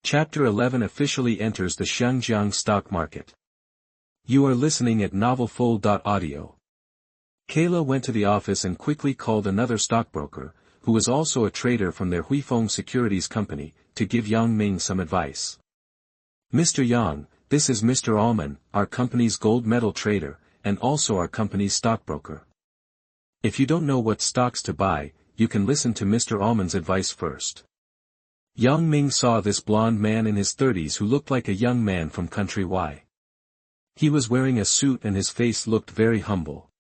Chapter 11 officially enters the Xiangjiang stock market. You are listening at novelfold.audio. Kayla went to the office and quickly called another stockbroker, who was also a trader from their Huifeng Securities Company, to give Ming some advice. Mr. Yang, this is Mr. Allman, our company's gold medal trader, and also our company's stockbroker. If you don't know what stocks to buy, you can listen to Mr. Allman's advice first. Ming saw this blond man in his 30s who looked like a young man from country Y. He was wearing a suit and his face looked very humble.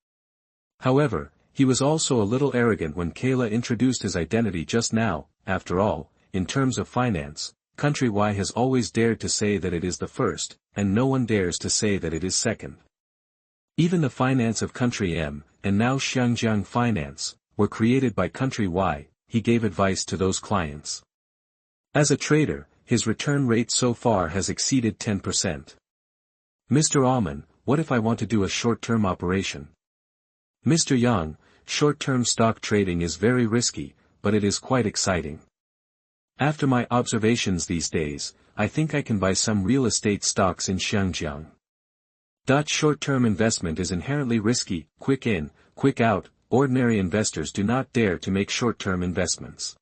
However, he was also a little arrogant when Kayla introduced his identity just now. After all, in terms of finance, country Y has always dared to say that it is the first, and no one dares to say that it is second. Even the finance of country M, and now Xiangjiang finance, were created by country Y. He gave advice to those clients. As a trader, his return rate so far has exceeded 10%. Mr. Allman, what if I want to do a short-term operation? Mr. Yang, short-term stock trading is very risky, but it is quite exciting. After my observations these days, I think I can buy some real estate stocks in Xiangjiang. Short-term investment is inherently risky, quick in, quick out. Ordinary investors do not dare to make short-term investments.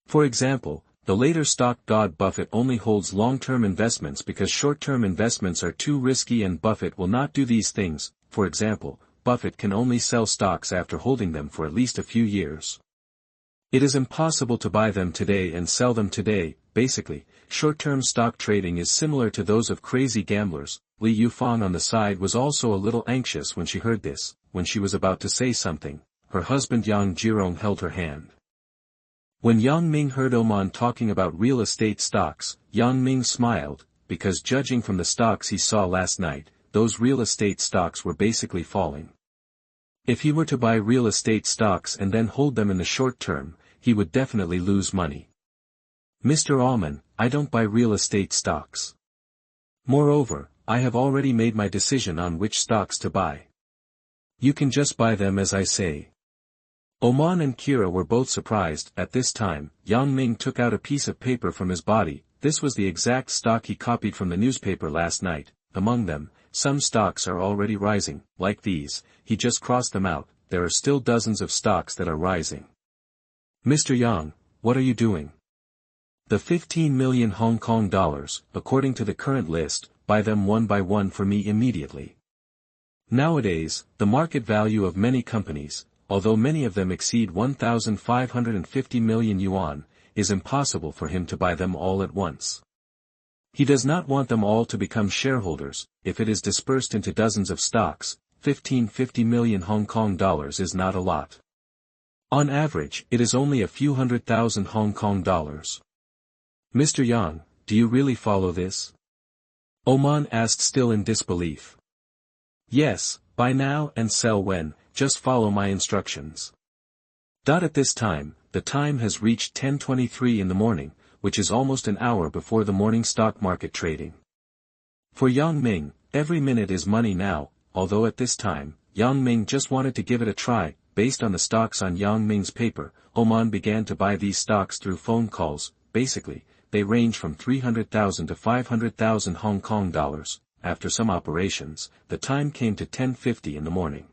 For example, the later stock god Buffett only holds long-term investments because short-term investments are too risky and Buffett will not do these things. For example, Buffett can only sell stocks after holding them for at least a few years. It is impossible to buy them today and sell them today. Basically, short-term stock trading is similar to those of crazy gamblers. Li Yufang on the side was also a little anxious when she heard this. When she was about to say something, her husband Yang Jirong held her hand. When Yang Ming heard Oman talking about real estate stocks, Yang Ming smiled, because judging from the stocks he saw last night, those real estate stocks were basically falling. If he were to buy real estate stocks and then hold them in the short term, he would definitely lose money. Mr. Allman, I don't buy real estate stocks. Moreover, I have already made my decision on which stocks to buy. You can just buy them as I say. Oman and Kira were both surprised. At this time, Yang Ming took out a piece of paper from his body. This was the exact stock he copied from the newspaper last night. Among them, some stocks are already rising, like these. He just crossed them out. There are still dozens of stocks that are rising. Mr. Yang, what are you doing? The 15 million Hong Kong dollars, according to the current list, buy them one by one for me immediately. Nowadays, the market value of many companies, although many of them exceed 1,550 million yuan, is impossible for him to buy them all at once. He does not want them all to become shareholders. If it is dispersed into dozens of stocks, 50 million Hong Kong dollars is not a lot. On average, it is only a few 100,000 Hong Kong dollars. Mr. Yang, do you really follow this? Oman asked, still in disbelief. Yes, buy now and sell when, just follow my instructions. At this time, the time has reached 10:23 in the morning, which is almost an hour before the morning stock market trading. For Yang Ming, every minute is money now, although at this time, Yang Ming just wanted to give it a try. Based on the stocks on Yang Ming's paper, Oman began to buy these stocks through phone calls. Basically, they range from 300,000 to 500,000 Hong Kong dollars. After some operations, the time came to 10:50 in the morning.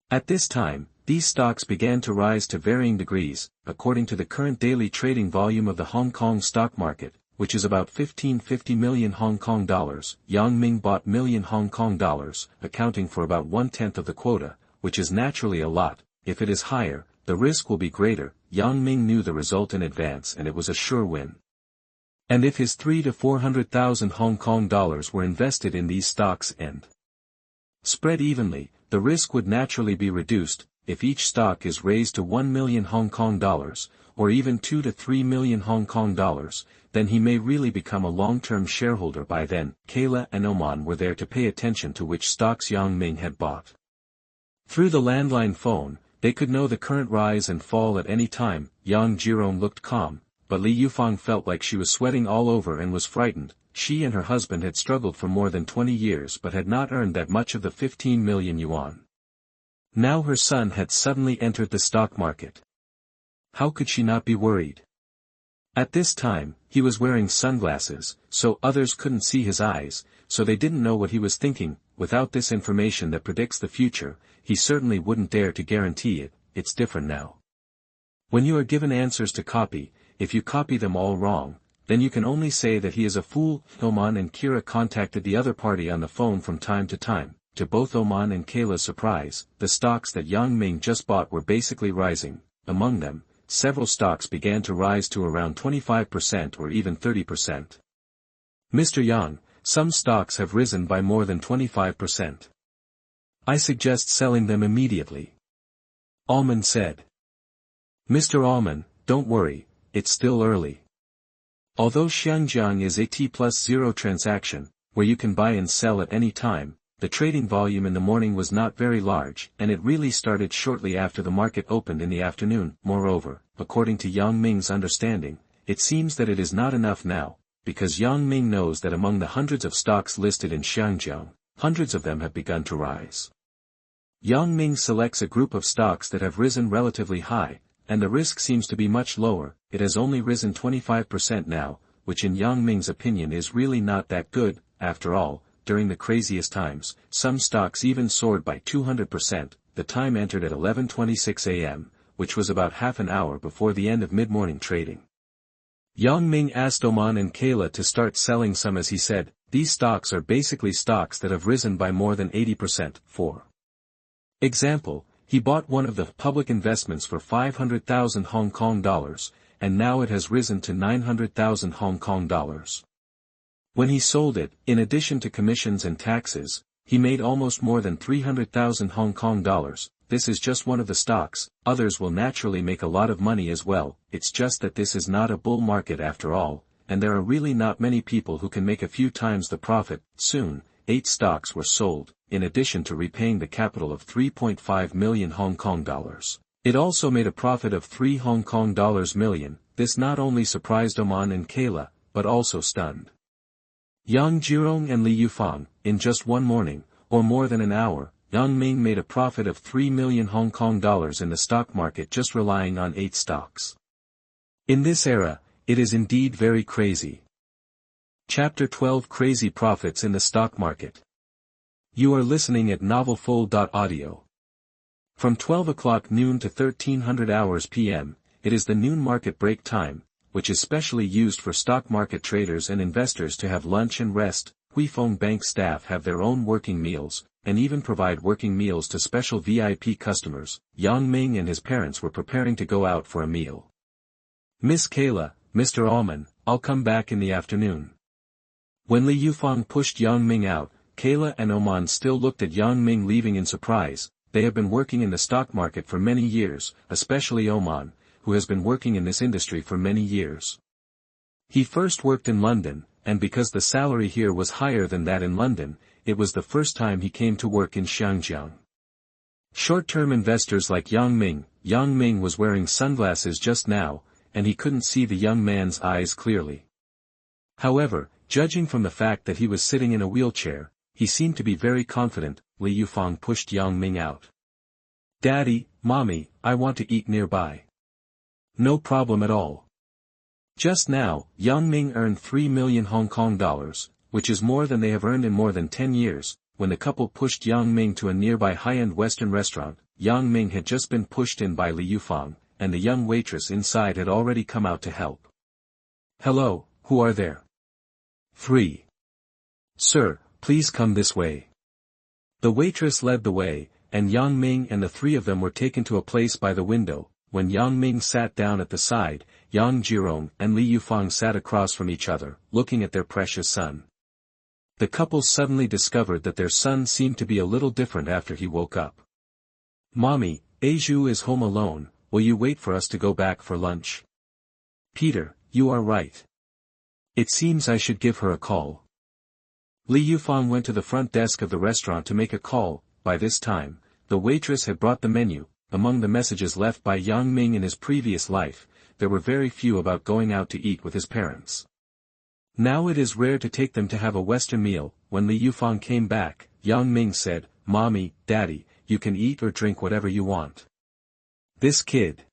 At this time, these stocks began to rise to varying degrees, according to the current daily trading volume of the Hong Kong stock market, which is about 50 million Hong Kong dollars. Yang Ming bought million Hong Kong dollars, accounting for about 1/10 of the quota, which is naturally a lot. If it is higher, the risk will be greater. Yang Ming knew the result in advance and it was a sure win. And if his 300,000 to 400,000 Hong Kong dollars were invested in these stocks and spread evenly, the risk would naturally be reduced. If each stock is raised to 1 million Hong Kong dollars, or even 2 to 3 million Hong Kong dollars, then he may really become a long-term shareholder by then. Kayla and Oman were there to pay attention to which stocks Yang Ming had bought. Through the landline phone, they could know the current rise and fall at any time. Yang Jirong looked calm, but Li Yufang felt like she was sweating all over and was frightened. She and her husband had struggled for more than 20 years but had not earned that much of the 15 million yuan. Now her son had suddenly entered the stock market. How could she not be worried? At this time, he was wearing sunglasses, so others couldn't see his eyes, so they didn't know what he was thinking. Without this information that predicts the future, he certainly wouldn't dare to guarantee it. It's different now. When you are given answers to copy, if you copy them all wrong, then you can only say that he is a fool. Oman and Kira contacted the other party on the phone from time to time. To both Oman and Kayla's surprise, the stocks that Yang Ming just bought were basically rising. Among them, several stocks began to rise to around 25% or even 30%. Mr. Yang, some stocks have risen by more than 25%. I suggest selling them immediately. Alman said. Mr. Alman, don't worry, it's still early. Although Xiangjiang is a T+0 transaction, where you can buy and sell at any time, the trading volume in the morning was not very large, and it really started shortly after the market opened in the afternoon. Moreover, according to Yang Ming's understanding, it seems that it is not enough now, because Yang Ming knows that among the hundreds of stocks listed in Xiangjiang, hundreds of them have begun to rise. Yang Ming selects a group of stocks that have risen relatively high, and the risk seems to be much lower. It has only risen 25% now, which in Yang Ming's opinion is really not that good. After all, during the craziest times, some stocks even soared by 200%. The time entered at 11:26 a.m., which was about half an hour before the end of mid-morning trading. Yang Ming asked Oman and Kayla to start selling some as he said, these stocks are basically stocks that have risen by more than 80%. For example, he bought one of the public investments for 500,000 Hong Kong dollars, and now it has risen to 900,000 Hong Kong dollars. When he sold it, in addition to commissions and taxes, he made almost more than 300,000 Hong Kong dollars. This is just one of the stocks, others will naturally make a lot of money as well. It's just that this is not a bull market after all, and there are really not many people who can make a few times the profit. Soon, 8 stocks were sold, in addition to repaying the capital of 3.5 million Hong Kong dollars. It also made a profit of 3 Hong Kong dollars million. This not only surprised Oman and Kayla, but also stunned Yang Jirong and Li Yufang. In just one morning, or more than an hour, Yang Ming made a profit of 3 million Hong Kong dollars in the stock market just relying on 8 stocks. In this era, it is indeed very crazy. Chapter 12 Crazy Profits in the Stock Market. You are listening at novelfull.audio. From 12 o'clock noon to 1300 hours p.m., it is the noon market break time, which is specially used for stock market traders and investors to have lunch and rest. Huifeng Bank staff have their own working meals, and even provide working meals to special VIP customers. Yang Ming and his parents were preparing to go out for a meal. Miss Kayla, Mr. Alman, I'll come back in the afternoon. When Li Yufang pushed Yang Ming out, Kayla and Oman still looked at Yang Ming leaving in surprise. They have been working in the stock market for many years, especially Oman, who has been working in this industry for many years. He first worked in London, and because the salary here was higher than that in London, it was the first time he came to work in Xiangjiang. Short-term investors like Yang Ming was wearing sunglasses just now, and he couldn't see the young man's eyes clearly. However, judging from the fact that he was sitting in a wheelchair, he seemed to be very confident. Li Yufang pushed Yang Ming out. Daddy, Mommy, I want to eat nearby. No problem at all. Just now, Yang Ming earned 3 million Hong Kong dollars, which is more than they have earned in more than 10 years. When the couple pushed Yang Ming to a nearby high-end Western restaurant, Yang Ming had just been pushed in by Li Yufang, and the young waitress inside had already come out to help. Hello, who are there? 3. Sir, please come this way. The waitress led the way, and Yang Ming and the 3 of them were taken to a place by the window. When Yang Ming sat down at the side, Yang Jirong and Li Yufang sat across from each other, looking at their precious son. The couple suddenly discovered that their son seemed to be a little different after he woke up. Mommy, Aizhu is home alone, will you wait for us to go back for lunch? Peter, you are right. It seems I should give her a call. Li Yufang went to the front desk of the restaurant to make a call. By this time, the waitress had brought the menu. Among the messages left by Yang Ming in his previous life, there were very few about going out to eat with his parents. Now it is rare to take them to have a Western meal. When Li Yufang came back, Yang Ming said, Mommy, Daddy, you can eat or drink whatever you want. This kid.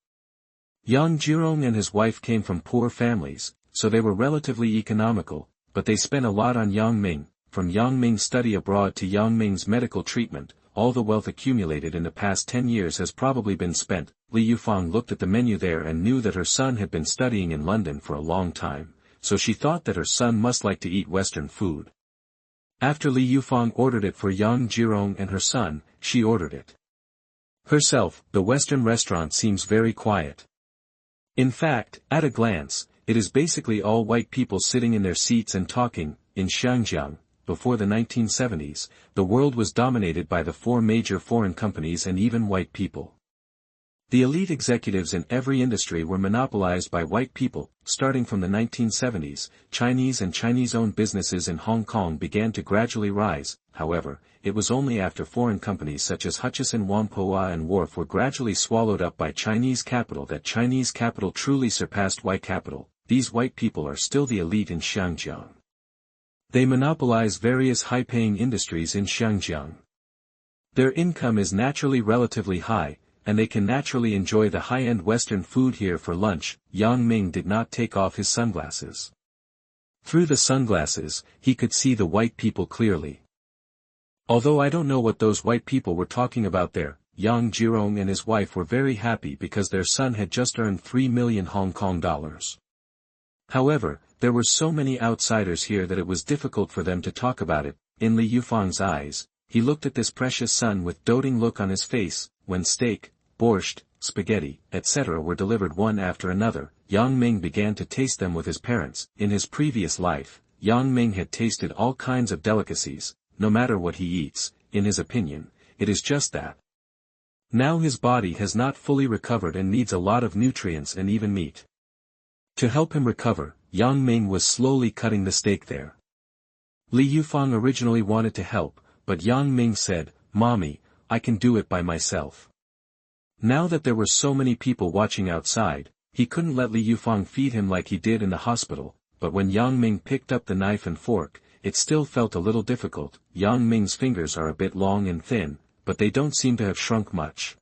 Xiangjiang and his wife came from poor families, so they were relatively economical, but they spent a lot on Yang Ming. From Yang Ming's study abroad to Yang Ming's medical treatment, all the wealth accumulated in the past 10 years has probably been spent. Li Yufang looked at the menu there and knew that her son had been studying in London for a long time, so she thought that her son must like to eat Western food. After Li Yufang ordered it for Yang Jirong and her son, she ordered it herself. The Western restaurant seems very quiet. In fact, at a glance, it is basically all white people sitting in their seats and talking. In Xiangjiang, before the 1970s, the world was dominated by the 4 major foreign companies and even white people. The elite executives in every industry were monopolized by white people. Starting from the 1970s, Chinese and Chinese-owned businesses in Hong Kong began to gradually rise. However, it was only after foreign companies such as Hutchison Whampoa and Wharf were gradually swallowed up by Chinese capital that Chinese capital truly surpassed white capital. These white people are still the elite in Xiangjiang. They monopolize various high-paying industries in Xiangjiang. Their income is naturally relatively high, and they can naturally enjoy the high-end Western food here for lunch. Yang Ming did not take off his sunglasses. Through the sunglasses, he could see the white people clearly. Although I don't know what those white people were talking about there, Yang Jirong and his wife were very happy because their son had just earned 3 million Hong Kong dollars. However, there were so many outsiders here that it was difficult for them to talk about it. In Li Yufang's eyes, he looked at this precious son with doting look on his face. When steak, borscht, spaghetti, etc. were delivered one after another, Yang Ming began to taste them with his parents. In his previous life, Yang Ming had tasted all kinds of delicacies. No matter what he eats, in his opinion, it is just that. Now his body has not fully recovered and needs a lot of nutrients and even meat. To help him recover, Yang Ming was slowly cutting the steak there. Li Yufang originally wanted to help, but Yang Ming said, "Mommy, I can do it by myself." Now that there were so many people watching outside, he couldn't let Li Yufang feed him like he did in the hospital, but when Yang Ming picked up the knife and fork, it still felt a little difficult. Yang Ming's fingers are a bit long and thin, but they don't seem to have shrunk much.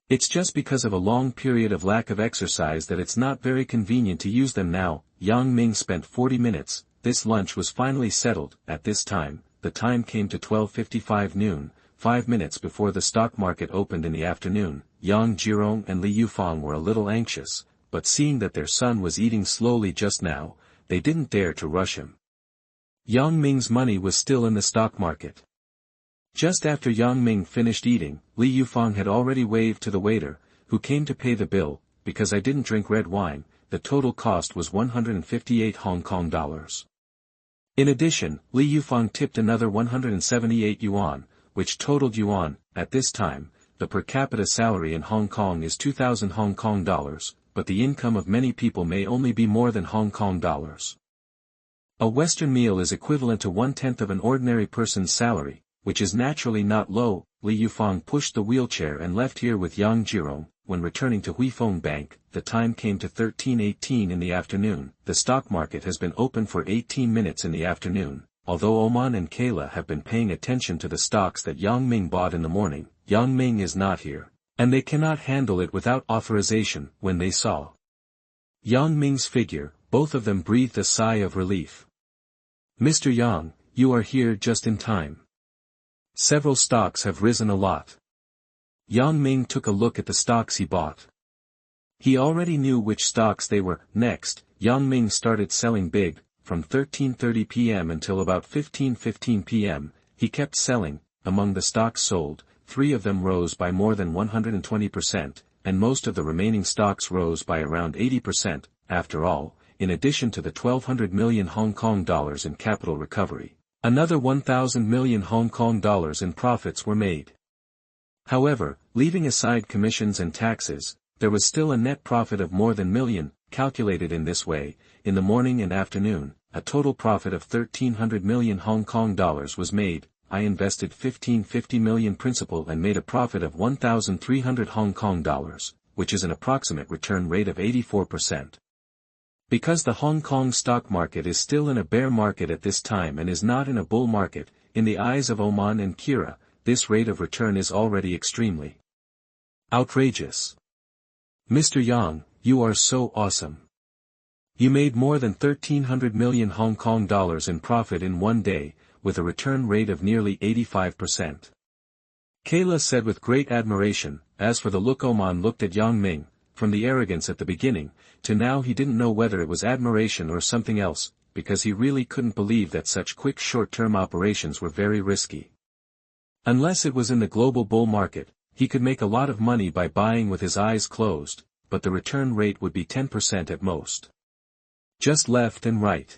It's just because of a long period of lack of exercise that it's not very convenient to use them now. Yang Ming spent 40 minutes, this lunch was finally settled. At this time, the time came to 12:55 noon, 5 minutes before the stock market opened in the afternoon. Yang Jirong and Li Yufang were a little anxious, but seeing that their son was eating slowly just now, they didn't dare to rush him. Yang Ming's money was still in the stock market. Just after Yang Ming finished eating, Li Yufang had already waved to the waiter, who came to pay the bill. Because I didn't drink red wine, the total cost was 158 Hong Kong dollars. In addition, Li Yufang tipped another 178 yuan, which totaled yuan. At this time, the per capita salary in Hong Kong is 2,000 Hong Kong dollars, but the income of many people may only be more than Hong Kong dollars. A Western meal is equivalent to 1/10 of an ordinary person's salary, which is naturally not low. Li Yufang pushed the wheelchair and left here with Yang Jirong. When returning to Huifeng Bank, the time came to 13:18 in the afternoon. The stock market has been open for 18 minutes in the afternoon. Although Oman and Kayla have been paying attention to the stocks that Yang Ming bought in the morning, Yang Ming is not here, and they cannot handle it without authorization. When they saw Yang Ming's figure, both of them breathed a sigh of relief. "Mr. Yang, you are here just in time. Several stocks have risen a lot." Yang Ming took a look at the stocks he bought. He already knew which stocks they were. Next, Yang Ming started selling big. From 13:30 p.m. until about 15:15 p.m., he kept selling. Among the stocks sold, 3 of them rose by more than 120%, and most of the remaining stocks rose by around 80%. After all, in addition to the 1,200 million Hong Kong dollars in capital recovery, another 1,000 million Hong Kong dollars in profits were made. However, leaving aside commissions and taxes, there was still a net profit of more than million. Calculated in this way, in the morning and afternoon, a total profit of 1,300 million Hong Kong dollars was made. I invested 1,550 million principal and made a profit of 1,300 Hong Kong dollars, which is an approximate return rate of 84%. Because the Hong Kong stock market is still in a bear market at this time and is not in a bull market, in the eyes of Oman and Kira, this rate of return is already extremely outrageous. "Mr. Yang, you are so awesome. You made more than 1,300 million Hong Kong dollars in profit in one day, with a return rate of nearly 85%. Kayla said with great admiration. As for the look, Oman looked at Yang Ming, from the arrogance at the beginning, to now he didn't know whether it was admiration or something else, because he really couldn't believe that such quick short-term operations were very risky. Unless it was in the global bull market, he could make a lot of money by buying with his eyes closed, but the return rate would be 10% at most. Just left and right.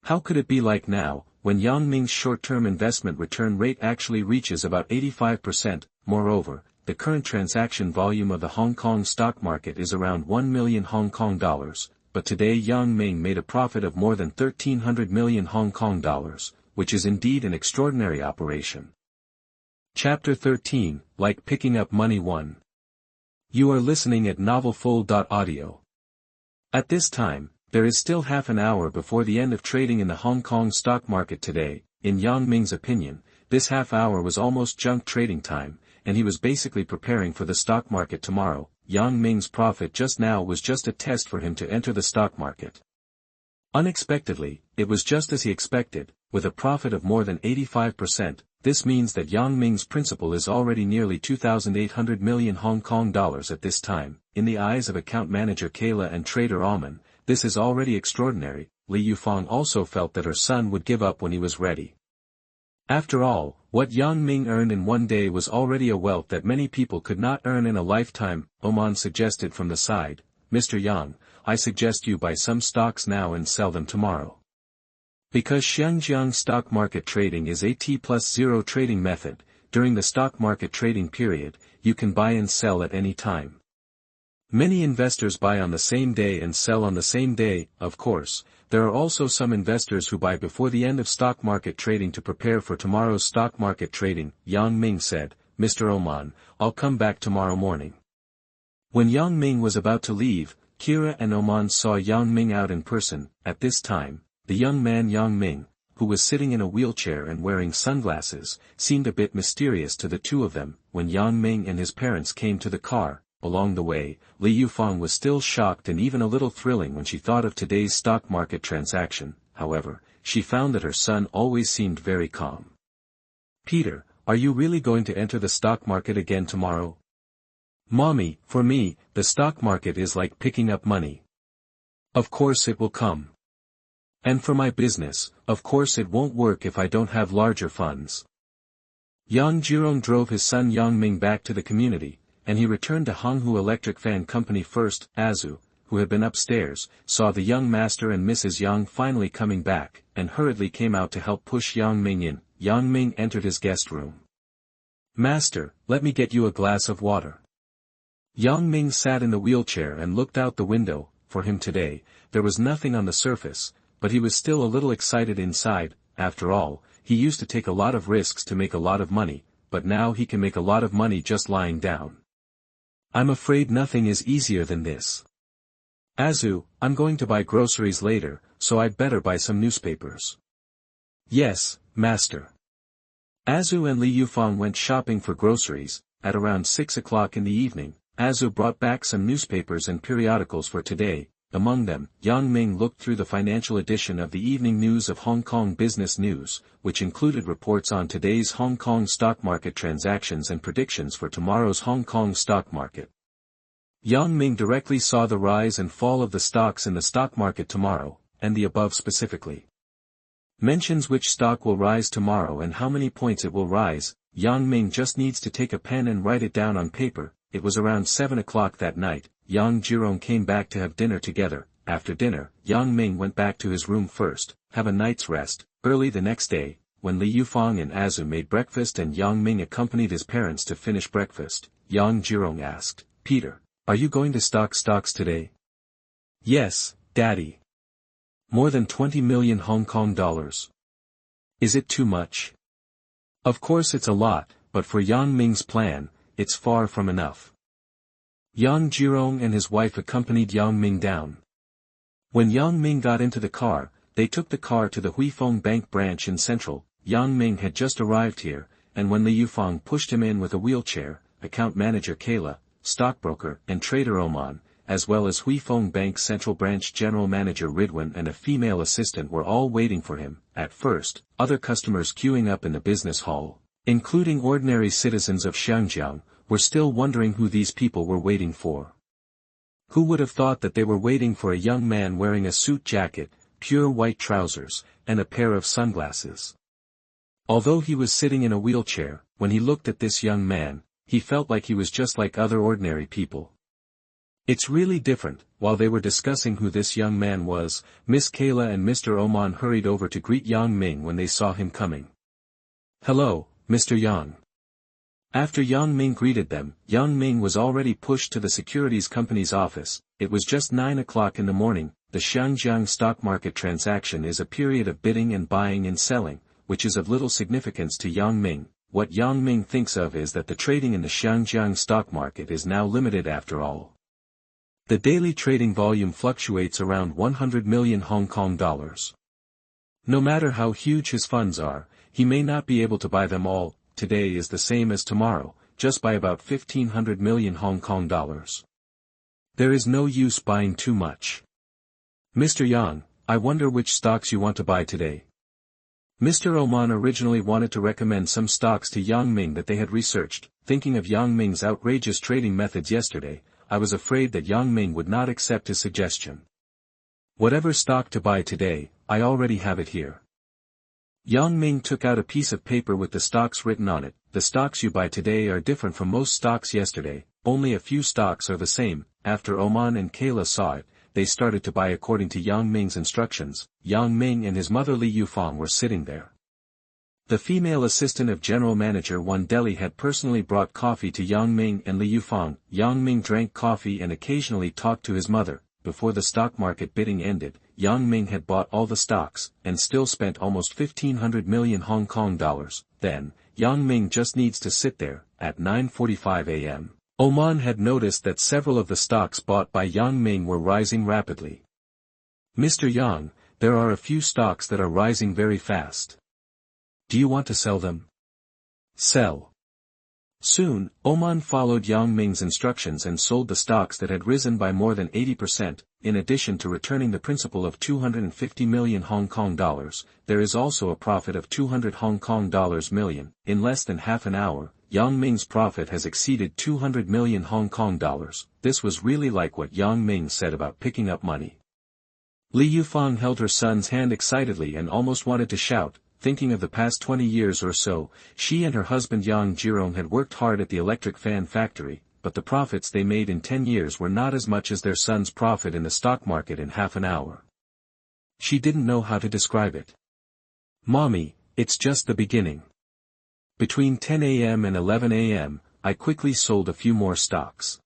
How could it be like now, when Yang Ming's short-term investment return rate actually reaches about 85%, moreover, the current transaction volume of the Hong Kong stock market is around 1 million Hong Kong dollars, but today Yang Ming made a profit of more than 1,300 million Hong Kong dollars, which is indeed an extraordinary operation. Chapter 13, Like Picking Up Money 1. You are listening at novelfull.audio. At this time, there is still half an hour before the end of trading in the Hong Kong stock market today. In Yang Ming's opinion, this half hour was almost junk trading time, and he was basically preparing for the stock market tomorrow. Yang Ming's profit just now was just a test for him to enter the stock market. Unexpectedly, it was just as he expected, with a profit of more than 85%. This means that Yang Ming's principal is already nearly 2,800 million Hong Kong dollars at this time. In the eyes of account manager Kayla and trader Alman, this is already extraordinary. Li Yufang also felt that her son would give up when he was ready. After all, what Yang Ming earned in one day was already a wealth that many people could not earn in a lifetime. Oman suggested from the side, Mr. Yang, I suggest you buy some stocks now and sell them tomorrow. Because Xiangjiang stock market trading is a T+0 trading method, during the stock market trading period, you can buy and sell at any time. Many investors buy on the same day and sell on the same day. Of course, there are also some investors who buy before the end of stock market trading to prepare for tomorrow's stock market trading. Yang Ming said, Mr. Oman, I'll come back tomorrow morning. When Yang Ming was about to leave, Kira and Oman saw Yang Ming out in person. At this time, the young man Yang Ming, who was sitting in a wheelchair and wearing sunglasses, seemed a bit mysterious to the two of them. When Yang Ming and his parents came to the car, along the way, Li Yufang was still shocked and even a little thrilling when she thought of today's stock market transaction. However, she found that her son always seemed very calm. Peter, are you really going to enter the stock market again tomorrow? Mommy, for me, the stock market is like picking up money. Of course it will come. And for my business, of course it won't work if I don't have larger funds. Yang Jirong drove his son Yang Ming back to the community, and he returned to Honghu Electric Fan Company first. Azu, who had been upstairs, saw the young master and Mrs. Yang finally coming back, and hurriedly came out to help push Yang Ming in. Yang Ming entered his guest room. Master, let me get you a glass of water. Yang Ming sat in the wheelchair and looked out the window. For him today, there was nothing on the surface, but he was still a little excited inside. After all, he used to take a lot of risks to make a lot of money, but now he can make a lot of money just lying down. I'm afraid nothing is easier than this. Azu, I'm going to buy groceries later, so I'd better buy some newspapers. Yes, master. Azu and Li Yufang went shopping for groceries. At around 6 o'clock in the evening, Azu brought back some newspapers and periodicals for today. Among them, Yang Ming looked through the financial edition of the Evening News of Hong Kong Business News, which included reports on today's Hong Kong stock market transactions and predictions for tomorrow's Hong Kong stock market. Yang Ming directly saw the rise and fall of the stocks in the stock market tomorrow, and the above specifically mentions which stock will rise tomorrow and how many points it will rise. Yang Ming just needs to take a pen and write it down on paper. It was around 7 o'clock that night. Yang Jirong came back to have dinner together. After dinner, Yang Ming went back to his room first, have a night's rest. Early the next day, when Li Yufang and Azu made breakfast and Yang Ming accompanied his parents to finish breakfast, Yang Jirong asked, Peter, are you going to stock stocks today? Yes, Daddy. More than 20 million Hong Kong dollars. Is it too much? Of course it's a lot, but for Yang Ming's plan, it's far from enough. Yang Jirong and his wife accompanied Yang Ming down. When Yang Ming got into the car, they took the car to the Huifeng Bank branch in Central. Yang Ming had just arrived here, and when Li Yufang pushed him in with a wheelchair, account manager Kayla, stockbroker and trader Oman, as well as Huifeng Bank's Central Branch General Manager Ridwan and a female assistant were all waiting for him. At first, other customers queuing up in the business hall, including ordinary citizens of Xiangjiang, were still wondering who these people were waiting for. Who would have thought that they were waiting for a young man wearing a suit jacket, pure white trousers, and a pair of sunglasses? Although he was sitting in a wheelchair, when he looked at this young man, he felt like he was just like other ordinary people. It's really different. While they were discussing who this young man was, Miss Kayla and Mr. Oman hurried over to greet Yang Ming when they saw him coming. "Hello, Mr. Yang." After Yang Ming greeted them, Yang Ming was already pushed to the securities company's office. It was just 9 o'clock in the morning. The Xiangjiang stock market transaction is a period of bidding and buying and selling, which is of little significance to Yang Ming. What Yang Ming thinks of is that the trading in the Xiangjiang stock market is now limited after all. The daily trading volume fluctuates around 100 million Hong Kong dollars. No matter how huge his funds are, he may not be able to buy them all. Today is the same as tomorrow, just by about 1,500 million Hong Kong dollars. There is no use buying too much. "Mr. Yang, I wonder which stocks you want to buy today." Mr. Oman originally wanted to recommend some stocks to Yang Ming that they had researched. Thinking of Yang Ming's outrageous trading methods yesterday, I was afraid that Yang Ming would not accept his suggestion. "Whatever stock to buy today, I already have it here." Yang Ming took out a piece of paper with the stocks written on it. "The stocks you buy today are different from most stocks yesterday, only a few stocks are the same." After Oman and Kayla saw it, they started to buy according to Yang Ming's instructions. Yang Ming and his mother Li Yufang were sitting there. The female assistant of General Manager Wan Deli had personally brought coffee to Yang Ming and Li Yufang. Yang Ming drank coffee and occasionally talked to his mother. Before the stock market bidding ended, Yang Ming had bought all the stocks, and still spent almost 1,500 million Hong Kong dollars. Then, Yang Ming just needs to sit there. At 9:45 a.m., Oman had noticed that several of the stocks bought by Yang Ming were rising rapidly. "Mr. Yang, there are a few stocks that are rising very fast. Do you want to sell them?" "Sell." Soon, Oman followed Yang Ming's instructions and sold the stocks that had risen by more than 80%, in addition to returning the principal of 250 million Hong Kong dollars, there is also a profit of 200 Hong Kong dollars million. In less than half an hour, Yang Ming's profit has exceeded 200 million Hong Kong dollars. This was really like what Yang Ming said about picking up money. Li Yufang held her son's hand excitedly and almost wanted to shout. Thinking of the past 20 years or so, she and her husband Yang Jirong had worked hard at the electric fan factory, but the profits they made in 10 years were not as much as their son's profit in the stock market in half an hour. She didn't know how to describe it. "Mommy, it's just the beginning. Between 10 a.m. and 11 a.m., I quickly sold a few more stocks.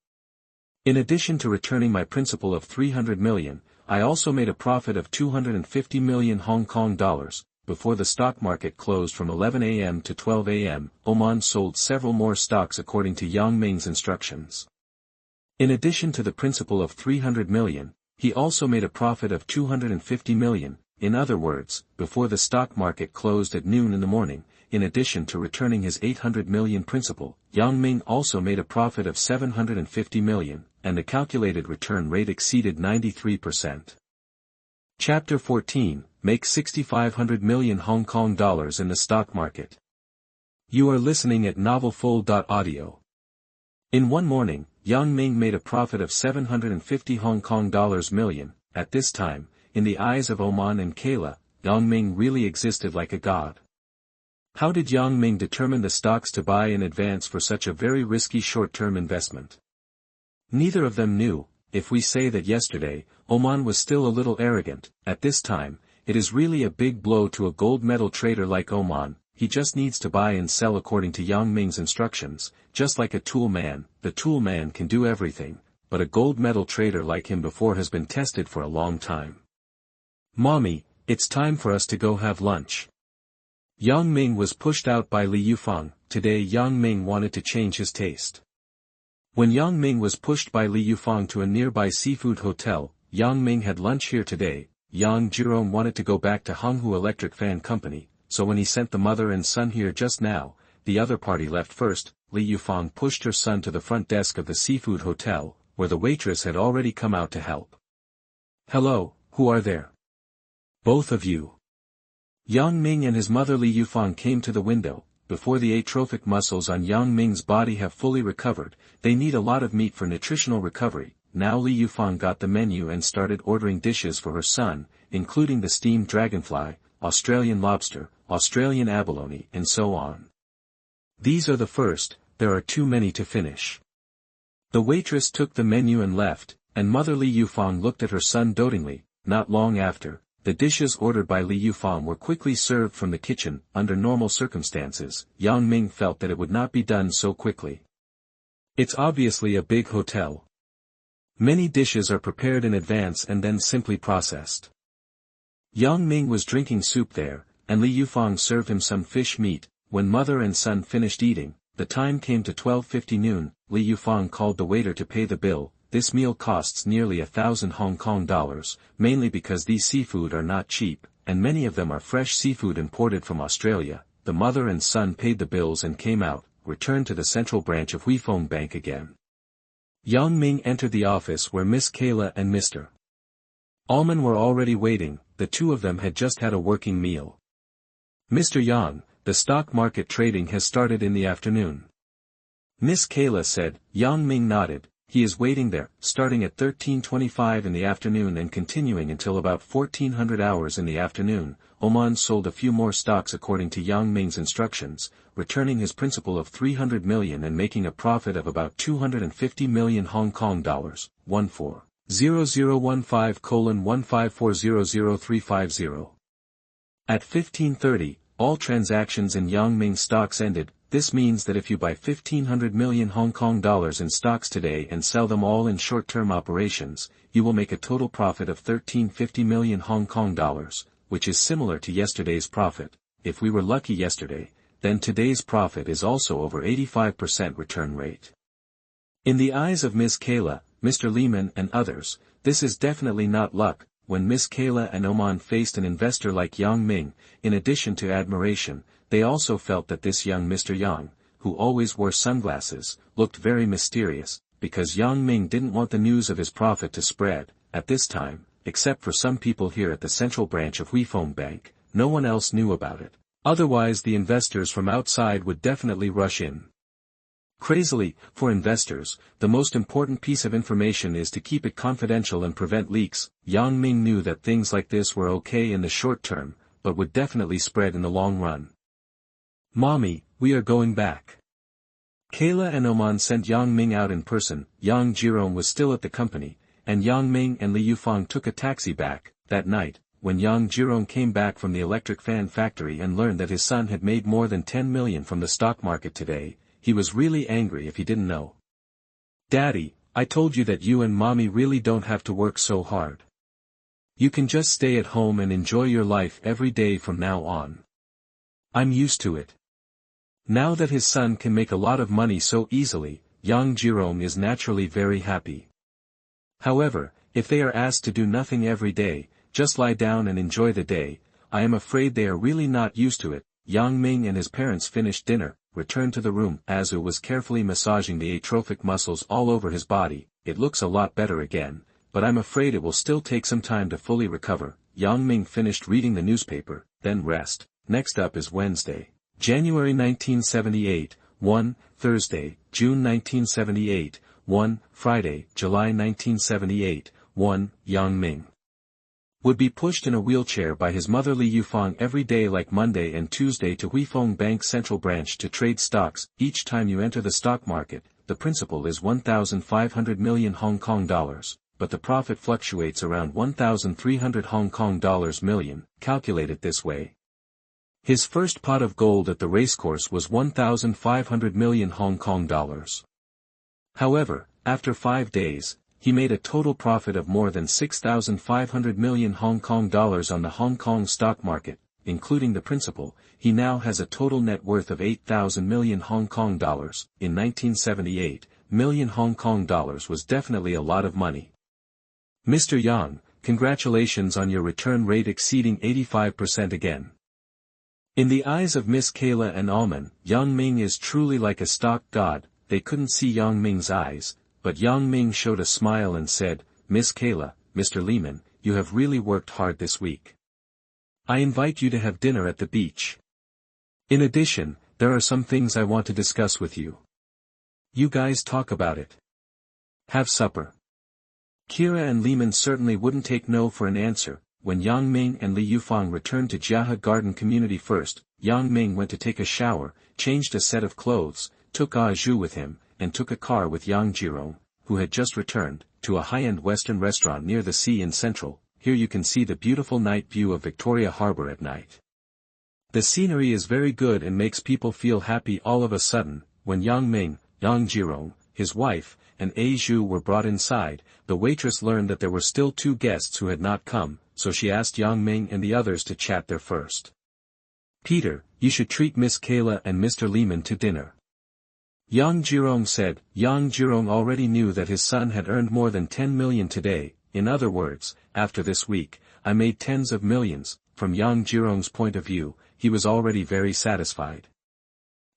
In addition to returning my principal of 300 million, I also made a profit of 250 million Hong Kong dollars. Before the stock market closed from 11 a.m. to 12 a.m., Oman sold several more stocks according to Yang Ming's instructions. In addition to the principal of 300 million, he also made a profit of 250 million. In other words, before the stock market closed at noon in the morning, in addition to returning his 800 million principal, Yang Ming also made a profit of 750 million, and the calculated return rate exceeded 93%. Chapter 14, Make 6,500 million Hong Kong dollars in the stock market. You are listening at novelfull.audio. In one morning, Yang Ming made a profit of 750 Hong Kong dollars million. At this time, in the eyes of Oman and Kayla, Yang Ming really existed like a god. How did Yang Ming determine the stocks to buy in advance for such a very risky short-term investment? Neither of them knew. If we say that yesterday, Oman was still a little arrogant, at this time, it is really a big blow to a gold medal trader like Oman. He just needs to buy and sell according to Yang Ming's instructions, just like a tool man. The tool man can do everything, but a gold medal trader like him before has been tested for a long time. "Mommy, it's time for us to go have lunch." Yang Ming was pushed out by Li Yufang. Today Yang Ming wanted to change his taste. When Yang Ming was pushed by Li Yufang to a nearby seafood hotel, Yang Ming had lunch here today. Yang Jirong wanted to go back to Honghu Electric Fan Company, so when he sent the mother and son here just now, the other party left first. Li Yufang pushed her son to the front desk of the seafood hotel. where the waitress had already come out to help. "Hello, who are there?" "Both of you." Yang Ming and his mother Li Yufang came to the window. Before the atrophic muscles on Yang Ming's body have fully recovered, they need a lot of meat for nutritional recovery. Now Li Yufang got the menu and started ordering dishes for her son, including the steamed dragonfly, Australian lobster, Australian abalone, and so on. "These are the first, there are too many to finish." The waitress took the menu and left, and mother Li Yufang looked at her son dotingly. Not long after, the dishes ordered by Li Yufang were quickly served from the kitchen. Under normal circumstances, Yang Ming felt that it would not be done so quickly. It's obviously a big hotel. Many dishes are prepared in advance and then simply processed. Yang Ming was drinking soup there, and Li Yufang served him some fish meat. When mother and son finished eating, the time came to 12:50 noon. Li Yufang called the waiter to pay the bill. This meal costs nearly 1,000 Hong Kong dollars, mainly because these seafood are not cheap, and many of them are fresh seafood imported from Australia. The mother and son paid the bills and came out, returned to the central branch of Huifeng Bank again. Yang Ming entered the office where Miss Kayla and Mr. Allman were already waiting. The two of them had just had a working meal. "Mr. Yang, the stock market trading has started in the afternoon." Miss Kayla said. Yang Ming nodded. "He is waiting there, starting at 13:25 in the afternoon and continuing until about 1400 hours in the afternoon." Oman sold a few more stocks according to Yang Ming's instructions, returning his principal of 300 million and making a profit of about 250 million Hong Kong dollars. 140015:154000350. At 15:30, all transactions in Yang Ming stocks ended. This means that if you buy 1,500 million Hong Kong dollars in stocks today and sell them all in short-term operations, you will make a total profit of 1350 million Hong Kong dollars, which is similar to yesterday's profit. If we were lucky yesterday, then today's profit is also over 85% return rate. In the eyes of Ms. Kayla, Mr. Lehman and others, this is definitely not luck. When Ms. Kayla and Oman faced an investor like Yang Ming, in addition to admiration, they also felt that this young Mr. Yang, who always wore sunglasses, looked very mysterious, because Yang Ming didn't want the news of his profit to spread. At this time, except for some people here at the central branch of Huifeng Bank, no one else knew about it. Otherwise the investors from outside would definitely rush in. Crazily, for investors, the most important piece of information is to keep it confidential and prevent leaks. Yang Ming knew that things like this were okay in the short term, but would definitely spread in the long run. "Mommy, we are going back." Kayla and Oman sent Yang Ming out in person. Yang Jirong was still at the company, and Yang Ming and Li Yufang took a taxi back. That night, when Yang Jirong came back from the electric fan factory and learned that his son had made more than 10 million from the stock market today, he was really angry if he didn't know. "Daddy, I told you that you and Mommy really don't have to work so hard. You can just stay at home and enjoy your life every day from now on. I'm used to it." Now that his son can make a lot of money so easily, Yang Jirong is naturally very happy. However, if they are asked to do nothing every day, just lie down and enjoy the day, I am afraid they are really not used to it. Yang Ming and his parents finished dinner, returned to the room. Azu was carefully massaging the atrophic muscles all over his body. "It looks a lot better again, but I'm afraid it will still take some time to fully recover." Yang Ming finished reading the newspaper, then rest. Next up is Wednesday, January 1978, 1, Thursday, June 1978, 1, Friday, July 1978, 1, Yang Ming would be pushed in a wheelchair by his mother Li Yufang every day like Monday and Tuesday to Huifeng Bank Central Branch to trade stocks. Each time you enter the stock market, the principal is 1,500 million Hong Kong dollars, but the profit fluctuates around 1,300 Hong Kong dollars million, calculated this way. His first pot of gold at the racecourse was 1,500 million Hong Kong dollars. However, after 5 days, he made a total profit of more than 6,500 million Hong Kong dollars on the Hong Kong stock market, including the principal. He now has a total net worth of 8,000 million Hong Kong dollars. In 1978, million Hong Kong dollars was definitely a lot of money. Mr. Yang, congratulations on your return rate exceeding 85% again. In the eyes of Miss Kayla and Alman, Yang Ming is truly like a stock god. They couldn't see Yang Ming's eyes, but Yang Ming showed a smile and said, "Miss Kayla, Mr. Lehman, you have really worked hard this week. I invite you to have dinner at the beach. In addition, there are some things I want to discuss with you. You guys talk about it. Have supper." Kira and Lehman certainly wouldn't take no for an answer. When Yang Ming and Li Yufang returned to Jiahe Garden Community first, Yang Ming went to take a shower, changed a set of clothes, took Ah Zhu with him, and took a car with Yang Jirong, who had just returned, to a high-end Western restaurant near the sea in Central. Here you can see the beautiful night view of Victoria Harbor at night. The scenery is very good and makes people feel happy. All of a sudden, when Yang Ming, Yang Jirong, his wife, and A Zhu were brought inside, the waitress learned that there were still 2 guests who had not come, so she asked Yang Ming and the others to chat there first. "Peter, you should treat Miss Kayla and Mr. Lehman to dinner." Yang Jirong said. Yang Jirong already knew that his son had earned more than 10 million today. In other words, after this week, I made tens of millions. From Yang Jirong's point of view, he was already very satisfied.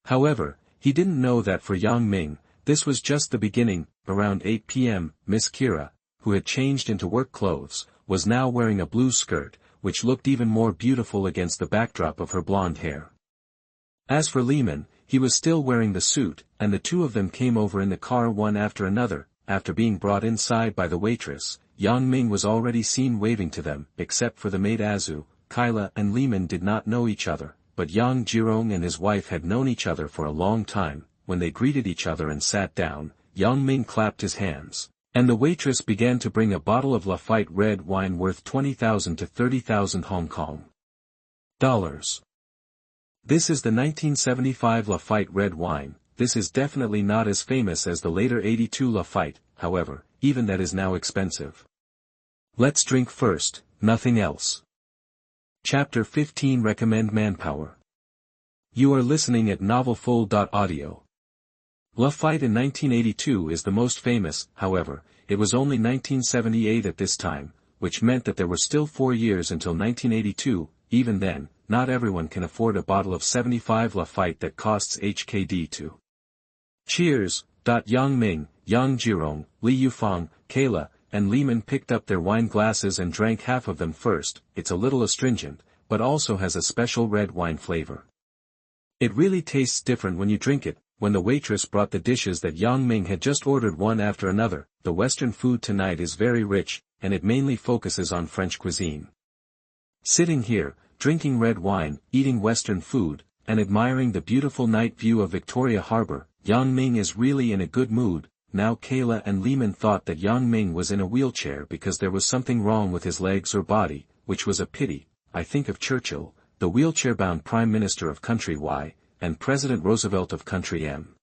However, he didn't know that for Yang Ming, this was just the beginning. Around 8 p.m., Miss Kira, who had changed into work clothes, was now wearing a blue skirt, which looked even more beautiful against the backdrop of her blonde hair. As for Lehman, he was still wearing the suit, and the 2 of them came over in the car one after another. After being brought inside by the waitress, Yang Ming was already seen waving to them. Except for the maid Azu, Kyla and Lehman did not know each other, but Yang Jirong and his wife had known each other for a long time. When they greeted each other and sat down, Yang Ming clapped his hands, and the waitress began to bring a bottle of Lafite red wine worth 20,000 to 30,000 Hong Kong dollars. This is the 1975 Lafite red wine. This is definitely not as famous as the later 82 Lafite, however, even that is now expensive. Let's drink first, nothing else. Chapter 15. Recommend Manpower. You are listening at novelfull.audio. Lafite in 1982 is the most famous. However, it was only 1978 at this time, which meant that there were still 4 years until 1982. Even then, not everyone can afford a bottle of 75 Lafite that costs HKD 2. Cheers. Yang Ming, Yang Jirong, Li Yufang, Kayla, and Lehman picked up their wine glasses and drank half of them first. It's a little astringent, but also has a special red wine flavor. It really tastes different when you drink it. When the waitress brought the dishes that Yang Ming had just ordered one after another, the Western food tonight is very rich, and it mainly focuses on French cuisine. Sitting here, drinking red wine, eating Western food, and admiring the beautiful night view of Victoria Harbor, Yang Ming is really in a good mood. Now Kayla and Lehman thought that Yang Ming was in a wheelchair because there was something wrong with his legs or body, which was a pity. I think of Churchill, the wheelchair-bound Prime Minister of Country Y, and President Roosevelt of Country M.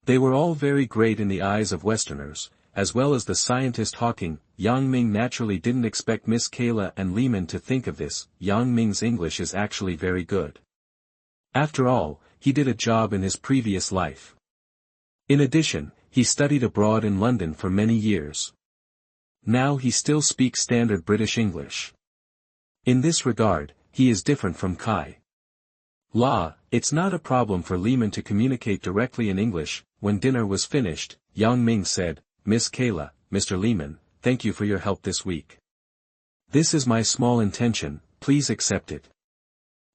They were all very great in the eyes of Westerners, as well as the scientist Hawking. Yang Ming naturally didn't expect Miss Kayla and Lehman to think of this. Yang Ming's English is actually very good. After all, he did a job in his previous life. In addition, he studied abroad in London for many years. Now he still speaks standard British English. In this regard, he is different from Kai. It's not a problem for Lehman to communicate directly in English. When dinner was finished, Yang Ming said, "Miss Kayla, Mr. Lehman, thank you for your help this week. This is my small intention, please accept it."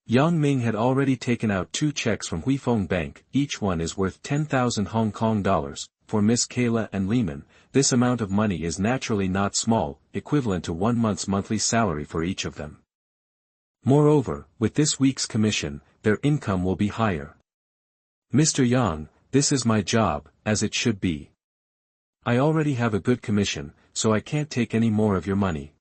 Yang Ming had already taken out 2 checks from Huifeng Bank. Each one is worth 10,000 Hong Kong dollars. For Miss Kayla and Lehman, this amount of money is naturally not small, equivalent to 1 month's monthly salary for each of them. Moreover, with this week's commission, their income will be higher. "Mr. Yang, this is my job, as it should be. I already have a good commission, so I can't take any more of your money."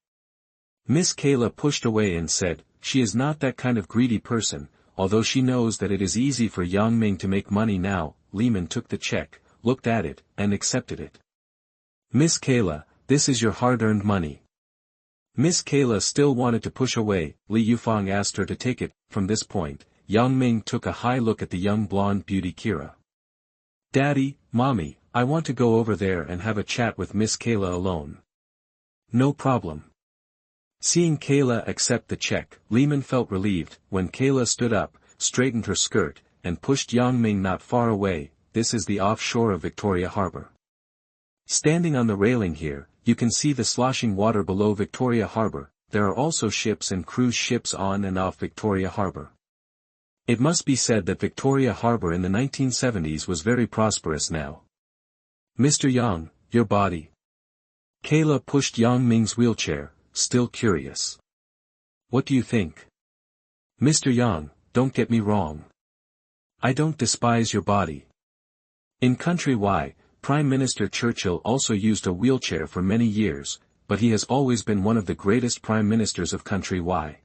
Miss Kayla pushed away and said, she is not that kind of greedy person, although she knows that it is easy for Yang Ming to make money now. Lehman took the check, looked at it, and accepted it. "Miss Kayla, this is your hard-earned money." Miss Kayla still wanted to push away. Li Yufang asked her to take it. From this point, Yang Ming took a high look at the young blonde beauty Kira. "Daddy, Mommy, I want to go over there and have a chat with Miss Kayla alone." "No problem." Seeing Kayla accept the check, Lehman felt relieved. When Kayla stood up, straightened her skirt, and pushed Yang Ming not far away. This is the offshore of Victoria Harbor. Standing on the railing here, you can see the sloshing water below Victoria Harbour. There are also ships and cruise ships on and off Victoria Harbour. It must be said that Victoria Harbour in the 1970s was very prosperous now. Mr. Yang, your body. Kayla pushed Yang Ming's wheelchair, still curious. What do you think? Mr. Yang, don't get me wrong. I don't despise your body. In country Y, Prime Minister Churchill also used a wheelchair for many years, but he has always been one of the greatest prime ministers of country Y.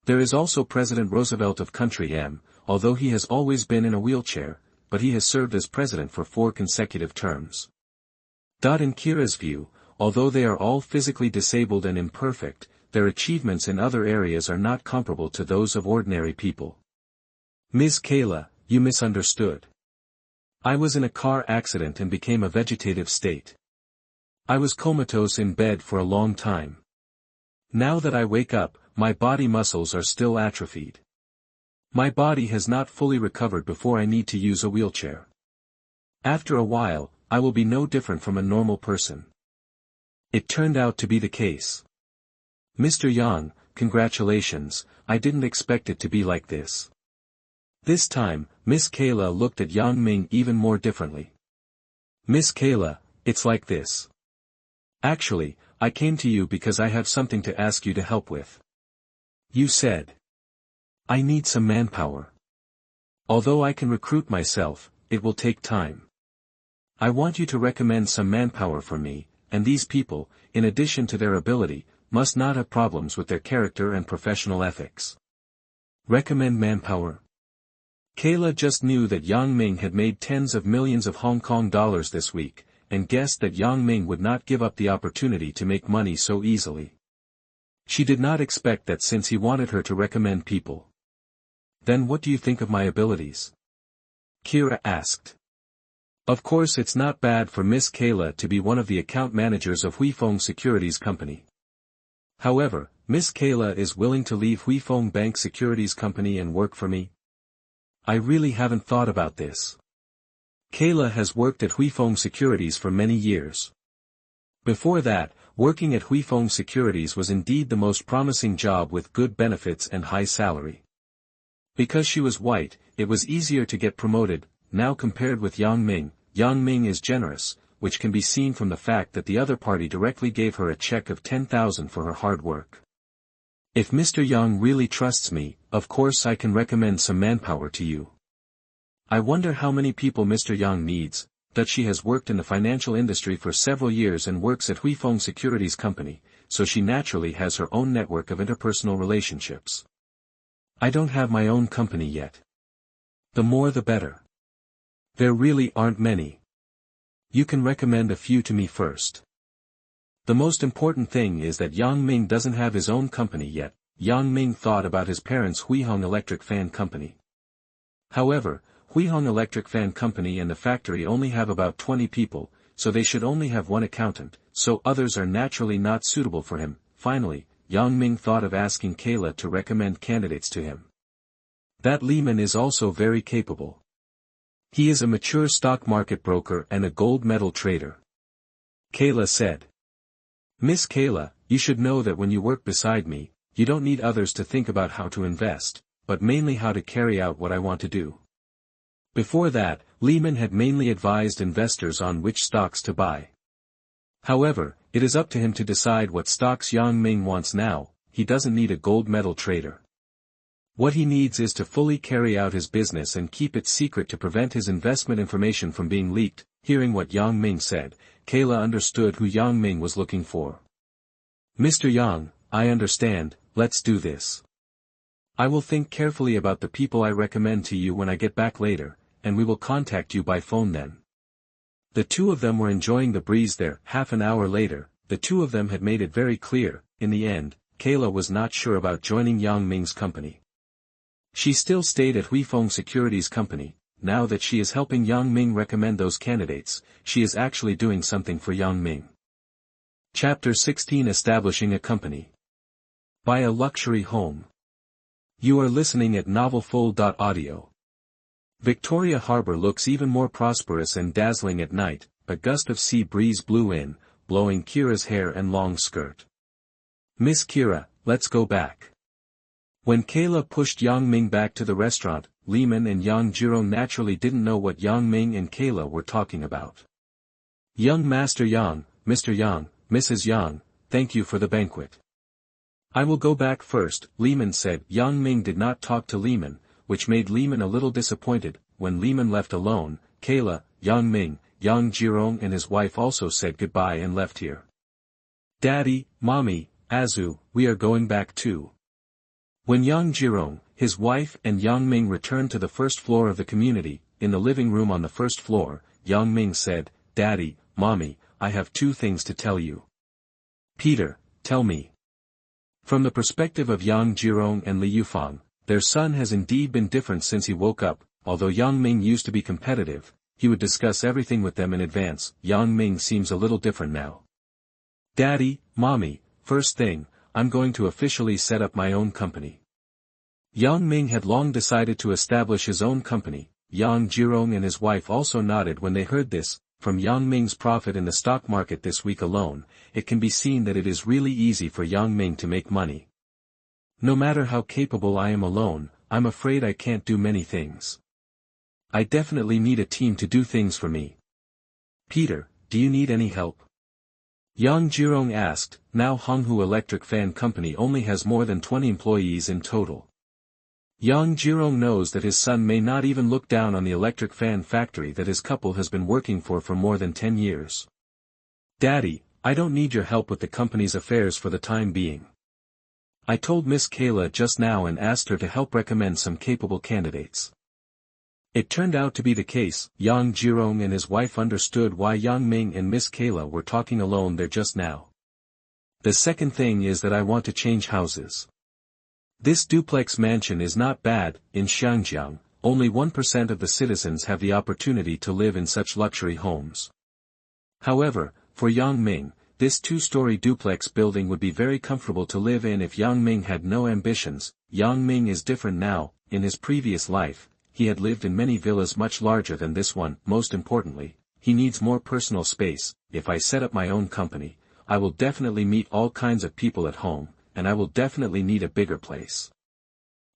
There is also President Roosevelt of country M, although he has always been in a wheelchair, but he has served as president for 4 consecutive terms. In Kira's view, although they are all physically disabled and imperfect, their achievements in other areas are not comparable to those of ordinary people. Ms. Kayla, you misunderstood. I was in a car accident and became a vegetative state. I was comatose in bed for a long time. Now that I wake up, my body muscles are still atrophied. My body has not fully recovered before I need to use a wheelchair. After a while, I will be no different from a normal person. It turned out to be the case. Mr. Yang, congratulations, I didn't expect it to be like this. This time, Miss Kayla looked at Yang Ming even more differently. Miss Kayla, it's like this. Actually, I came to you because I have something to ask you to help with. You said. I need some manpower. Although I can recruit myself, it will take time. I want you to recommend some manpower for me, and these people, in addition to their ability, must not have problems with their character and professional ethics. Recommend manpower? Kayla just knew that Yang Ming had made tens of millions of Hong Kong dollars this week, and guessed that Yang Ming would not give up the opportunity to make money so easily. She did not expect that since he wanted her to recommend people. Then what do you think of my abilities? Kira asked. Of course it's not bad for Miss Kayla to be one of the account managers of Huifeng Securities Company. However, Miss Kayla is willing to leave Huifeng Bank Securities Company and work for me? I really haven't thought about this. Kayla has worked at Huifeng Securities for many years. Before that, working at Huifeng Securities was indeed the most promising job with good benefits and high salary. Because she was white, it was easier to get promoted. Now compared with Yang Ming is generous, which can be seen from the fact that the other party directly gave her a check of 10,000 for her hard work. If Mr. Yang really trusts me, of course I can recommend some manpower to you. I wonder how many people Mr. Yang needs, that she has worked in the financial industry for several years and works at Huifeng Securities Company, so she naturally has her own network of interpersonal relationships. I don't have my own company yet. The more the better. There really aren't many. You can recommend a few to me first. The most important thing is that Yang Ming doesn't have his own company yet. Yang Ming thought about his parents' Huihong Electric Fan Company. However, Huihong Electric Fan Company and the factory only have about 20 people, so they should only have one accountant, so others are naturally not suitable for him. Finally, Yang Ming thought of asking Kayla to recommend candidates to him. That Lehman is also very capable. He is a mature stock market broker and a gold medal trader. Kayla said. Miss Kayla, you should know that when you work beside me, you don't need others to think about how to invest, but mainly how to carry out what I want to do. Before that, Lehman had mainly advised investors on which stocks to buy. However, it is up to him to decide what stocks Yang Ming wants now. He doesn't need a gold medal trader. What he needs is to fully carry out his business and keep it secret to prevent his investment information from being leaked. Hearing what Yang Ming said, Kayla understood who Yang Ming was looking for. Mr. Yang, I understand, let's do this. I will think carefully about the people I recommend to you when I get back later, and we will contact you by phone then. The two of them were enjoying the breeze there. Half an hour later, the two of them had made it very clear. In the end, Kayla was not sure about joining Yang Ming's company. She still stayed at Huifeng Securities Company. Now that she is helping Yang Ming recommend those candidates, she is actually doing something for Yang Ming. Chapter 16 Establishing a Company. Buy a luxury home. You are listening at novelfull.audio. Victoria Harbour looks even more prosperous and dazzling at night. a gust of sea breeze blew in, blowing Kira's hair and long skirt. "Miss Kira, let's go back." When Kayla pushed Yang Ming back to the restaurant, Lehman and Yang Jirong naturally didn't know what Yang Ming and Kayla were talking about. "Young Master Yang, Mr. Yang, Mrs. Yang, thank you for the banquet." "I will go back first," Lehman said. Yang Ming did not talk to Lehman, which made Lehman a little disappointed. When Lehman left alone, Kayla, Yang Ming, Yang Jirong and his wife also said goodbye and left here. "Daddy, Mommy, Azu, we are going back too." When Yang Jirong, his wife and Yang Ming returned to the first floor of the community, in the living room on the first floor, Yang Ming said, "Daddy, Mommy, I have two things to tell you." "Peter, tell me." From the perspective of Yang Jirong and Li Yufang, their son has indeed been different since he woke up. Although Yang Ming used to be competitive, he would discuss everything with them in advance. Yang Ming seems a little different now. "Daddy, Mommy, first thing, I'm going to officially set up my own company." Yang Ming had long decided to establish his own company. Yang Jirong and his wife also nodded when they heard this. From Yang Ming's profit in the stock market this week alone, it can be seen that it is really easy for Yang Ming to make money. "No matter how capable I am alone, I'm afraid I can't do many things. I definitely need a team to do things for me. Peter, do you need any help?" Yang Jirong asked. Now Honghu Electric Fan Company only has more than 20 employees in total. Yang Jirong knows that his son may not even look down on the electric fan factory that his couple has been working for more than 10 years. "Daddy, I don't need your help with the company's affairs for the time being. I told Miss Kayla just now and asked her to help recommend some capable candidates." It turned out to be the case. Yang Jirong and his wife understood why Yang Ming and Miss Kayla were talking alone there just now. "The second thing is that I want to change houses. This duplex mansion is not bad. In Xiangjiang, only 1% of the citizens have the opportunity to live in such luxury homes. However, for Yang Ming, this two-story duplex building would be very comfortable to live in if Yang Ming had no ambitions. Yang Ming is different now. In his previous life, he had lived in many villas much larger than this one. Most importantly, he needs more personal space. "If I set up my own company, I will definitely meet all kinds of people at home, and I will definitely need a bigger place."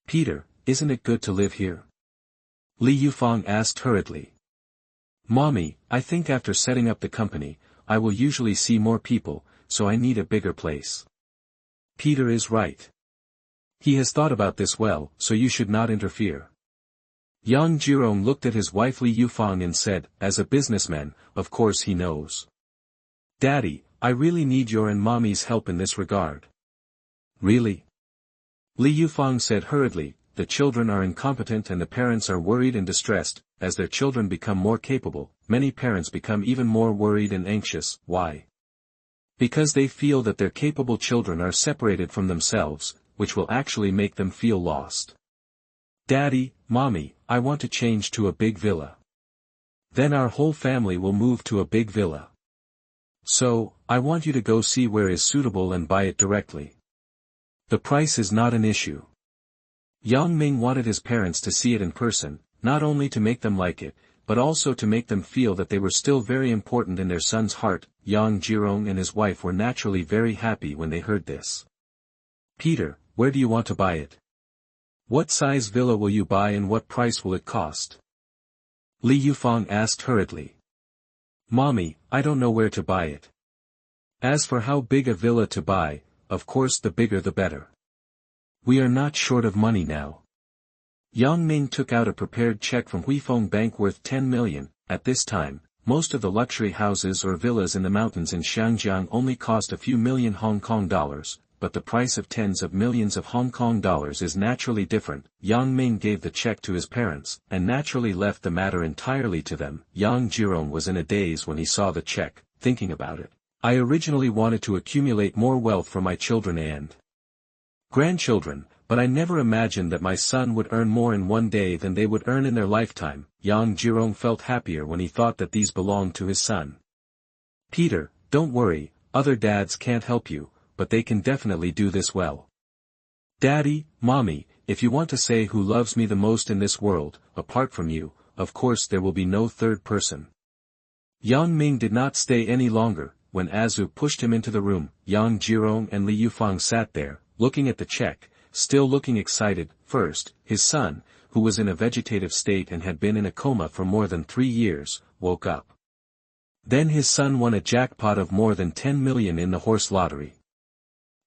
"Peter, isn't it good to live here?" Li Yufang asked hurriedly. "Mommy, I think after setting up the company, I will usually see more people, so I need a bigger place." "Peter is right. He has thought about this well, so you should not interfere." Yang Jirong looked at his wife Li Yufang and said, "As a businessman, of course he knows." "Daddy, I really need your and Mommy's help in this regard." "Really?" Li Yufang said hurriedly. The children are incompetent and the parents are worried and distressed. As their children become more capable, many parents become even more worried and anxious. Why? Because they feel that their capable children are separated from themselves, which will actually make them feel lost. "Daddy, Mommy, I want to change to a big villa. Then our whole family will move to a big villa. So, I want you to go see where is suitable and buy it directly. The price is not an issue." Yang Ming wanted his parents to see it in person, not only to make them like it, but also to make them feel that they were still very important in their son's heart. Yang Jirong and his wife were naturally very happy when they heard this. "Peter, where do you want to buy it? What size villa will you buy and what price will it cost?" Li Yufang asked hurriedly. "Mommy, I don't know where to buy it. As for how big a villa to buy, of course the bigger the better. We are not short of money now." Yang Ming took out a prepared check from Huifeng Bank worth 10 million. At this time, most of the luxury houses or villas in the mountains in Xiangjiang only cost a few million Hong Kong dollars, but the price of tens of millions of Hong Kong dollars is naturally different. Yang Ming gave the check to his parents, and naturally left the matter entirely to them. Yang Jirong was in a daze when he saw the check, thinking about it. "I originally wanted to accumulate more wealth for my children and grandchildren, but I never imagined that my son would earn more in one day than they would earn in their lifetime." Yang Jirong felt happier when he thought that these belonged to his son. "Peter, don't worry, other dads can't help you, but they can definitely do this well. Daddy, Mommy, if you want to say who loves me the most in this world, apart from you, of course there will be no third person." Yang Ming did not stay any longer. When Azu pushed him into the room, Yang Jirong and Li Yufang sat there, looking at the check, still looking excited. First, his son, who was in a vegetative state and had been in a coma for more than 3 years, woke up. Then his son won a jackpot of more than 10 million in the horse lottery.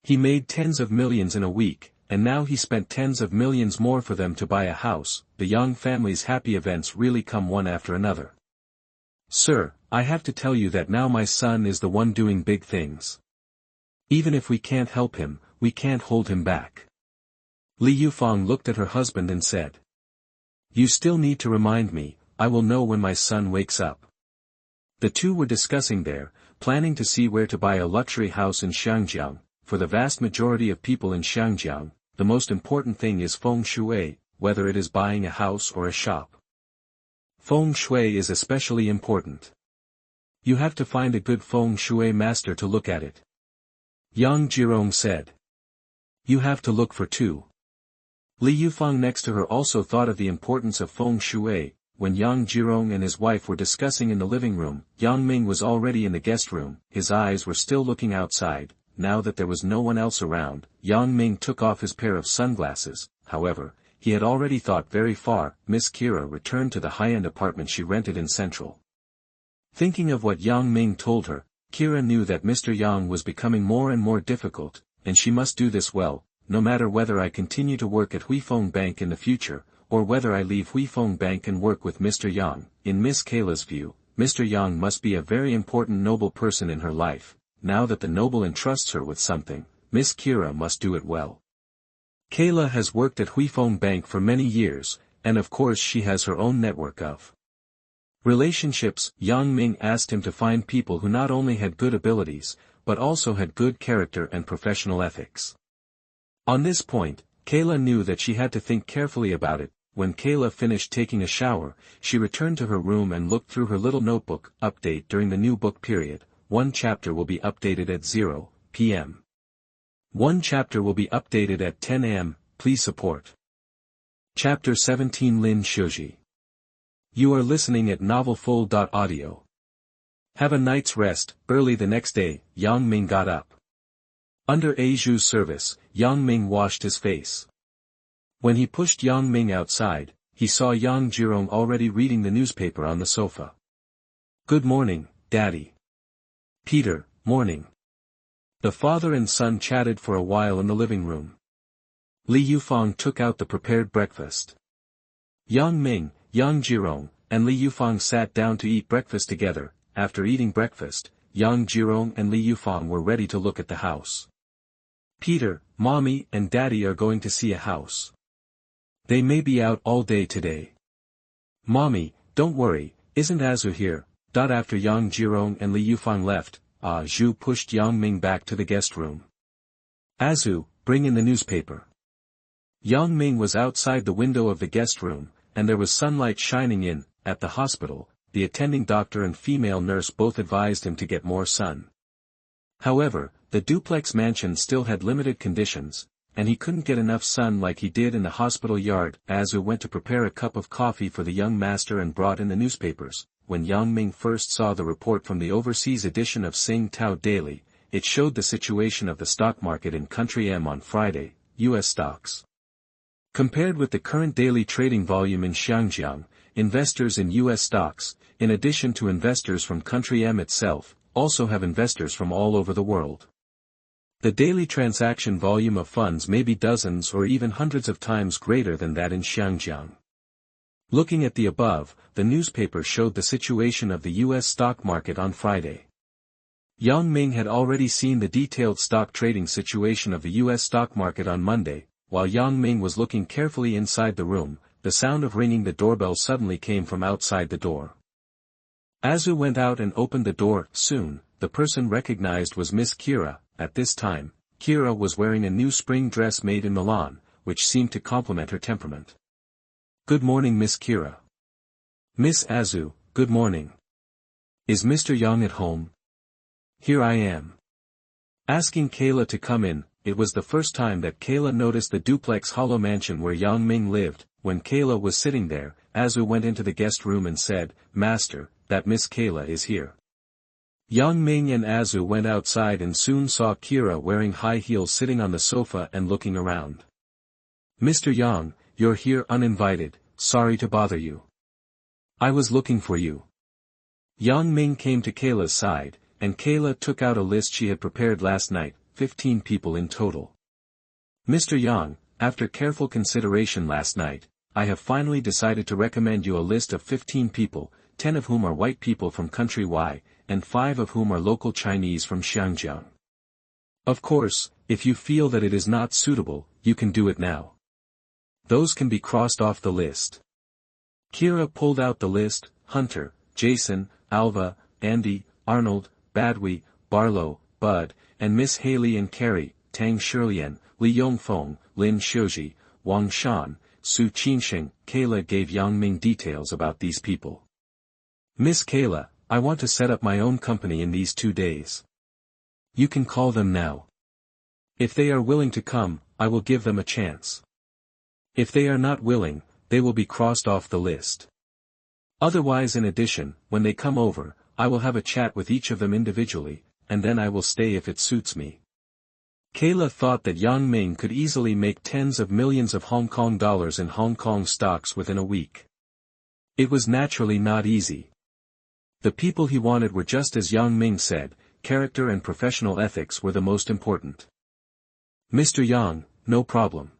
He made tens of millions in a week, and now he spent tens of millions more for them to buy a house. The Yang family's happy events really come one after another. Sir, I have to tell you that now my son is the one doing big things. Even if we can't help him, we can't hold him back. Li Yufang looked at her husband and said. You still need to remind me, I will know when my son wakes up. The two were discussing there, planning to see where to buy a luxury house in Xiangjiang. For the vast majority of people in Xiangjiang, the most important thing is feng shui, whether it is buying a house or a shop. Feng shui is especially important. You have to find a good feng shui master to look at it. Yang Jirong said. You have to look for 2. Li Yufang next to her also thought of the importance of feng shui. When Yang Jirong and his wife were discussing in the living room, Yang Ming was already in the guest room. His eyes were still looking outside. Now that there was no one else around, Yang Ming took off his pair of sunglasses. However, he had already thought very far. Miss Kira returned to the high-end apartment she rented in Central. Thinking of what Yang Ming told her, Kira knew that Mr. Yang was becoming more and more difficult, and she must do this well, no matter whether I continue to work at Huifeng Bank in the future, or whether I leave Huifeng Bank and work with Mr. Yang. In Miss Kayla's view, Mr. Yang must be a very important noble person in her life. Now that the noble entrusts her with something, Miss Kira must do it well. Kayla has worked at Huifeng Bank for many years, and of course she has her own network of relationships. Yang Ming asked him to find people who not only had good abilities, but also had good character and professional ethics. On this point, Kayla knew that she had to think carefully about it. When Kayla finished taking a shower, she returned to her room and looked through her little notebook. Update during the new book period. 1 chapter will be updated at 0 p.m. 1 chapter will be updated at 10 a.m. Please support. Chapter 17 Lin Xiuzhi. You are listening at novelfull.audio. Have a night's rest. Early the next day, Yang Ming got up. Under Aju's service, Yang Ming washed his face. When he pushed Yang Ming outside, he saw Yang Jirong already reading the newspaper on the sofa. Good morning, Daddy. Peter, morning. The father and son chatted for a while in the living room. Li Yufang took out the prepared breakfast. Yang Ming, Yang Jirong, and Li Yufang sat down to eat breakfast together. After eating breakfast, Yang Jirong and Li Yufang were ready to look at the house. Peter, Mommy and Daddy are going to see a house. They may be out all day today. Mommy, don't worry, isn't Azu here? After Yang Jirong and Li Yufang left, Zhu pushed Yang Ming back to the guest room. Azu, bring in the newspaper. Yang Ming was outside the window of the guest room, and there was sunlight shining in. At the hospital, the attending doctor and female nurse both advised him to get more sun. However, the duplex mansion still had limited conditions, and he couldn't get enough sun like he did in the hospital yard. Azu went to prepare a cup of coffee for the young master and brought in the newspapers. When Yang Ming first saw the report from the overseas edition of Sing Tao Daily, it showed the situation of the stock market in Country M on Friday, U.S. stocks. Compared with the current daily trading volume in Xiangjiang, investors in U.S. stocks, in addition to investors from Country M itself, also have investors from all over the world. The daily transaction volume of funds may be dozens or even hundreds of times greater than that in Xiangjiang. Looking at the above, the newspaper showed the situation of the U.S. stock market on Friday. Yang Ming had already seen the detailed stock trading situation of the U.S. stock market on Monday. While Yang Ming was looking carefully inside the room, the sound of ringing the doorbell suddenly came from outside the door. Azu went out and opened the door. Soon, the person recognized was Miss Kira. At this time, Kira was wearing a new spring dress made in Milan, which seemed to complement her temperament. Good morning, Miss Kira. Miss Azu, good morning. Is Mr. Yang at home? Here I am. Asking Kayla to come in, it was the first time that Kayla noticed the duplex hollow mansion where Yang Ming lived. When Kayla was sitting there, Azu went into the guest room and said, Master, that Miss Kayla is here. Yang Ming and Azu went outside and soon saw Kira wearing high heels sitting on the sofa and looking around. Mr. Yang, you're here uninvited, sorry to bother you. I was looking for you. Yang Ming came to Kayla's side, and Kayla took out a list she had prepared last night, 15 people in total. Mr. Yang, after careful consideration last night, I have finally decided to recommend you a list of 15 people, 10 of whom are white people from country Y, and 5 of whom are local Chinese from Xiangjiang. Of course, if you feel that it is not suitable, you can do it now. Those can be crossed off the list. Kira pulled out the list: Hunter, Jason, Alva, Andy, Arnold, Badwi, Barlow, Bud, and Miss Haley and Carrie, Tang Shirlian, Li Yongfeng, Lin Xiuzhi, Wang Shan, Su Qinsheng. Kayla gave Yang Ming details about these people. Miss Kayla, I want to set up my own company in these 2 days. You can call them now. If they are willing to come, I will give them a chance. If they are not willing, they will be crossed off the list. Otherwise, in addition, when they come over, I will have a chat with each of them individually, and then I will stay if it suits me. Kayla thought that Yang Ming could easily make tens of millions of Hong Kong dollars in Hong Kong stocks within a week. It was naturally not easy. The people he wanted were just as Yang Ming said, character and professional ethics were the most important. Mr. Yang, no problem.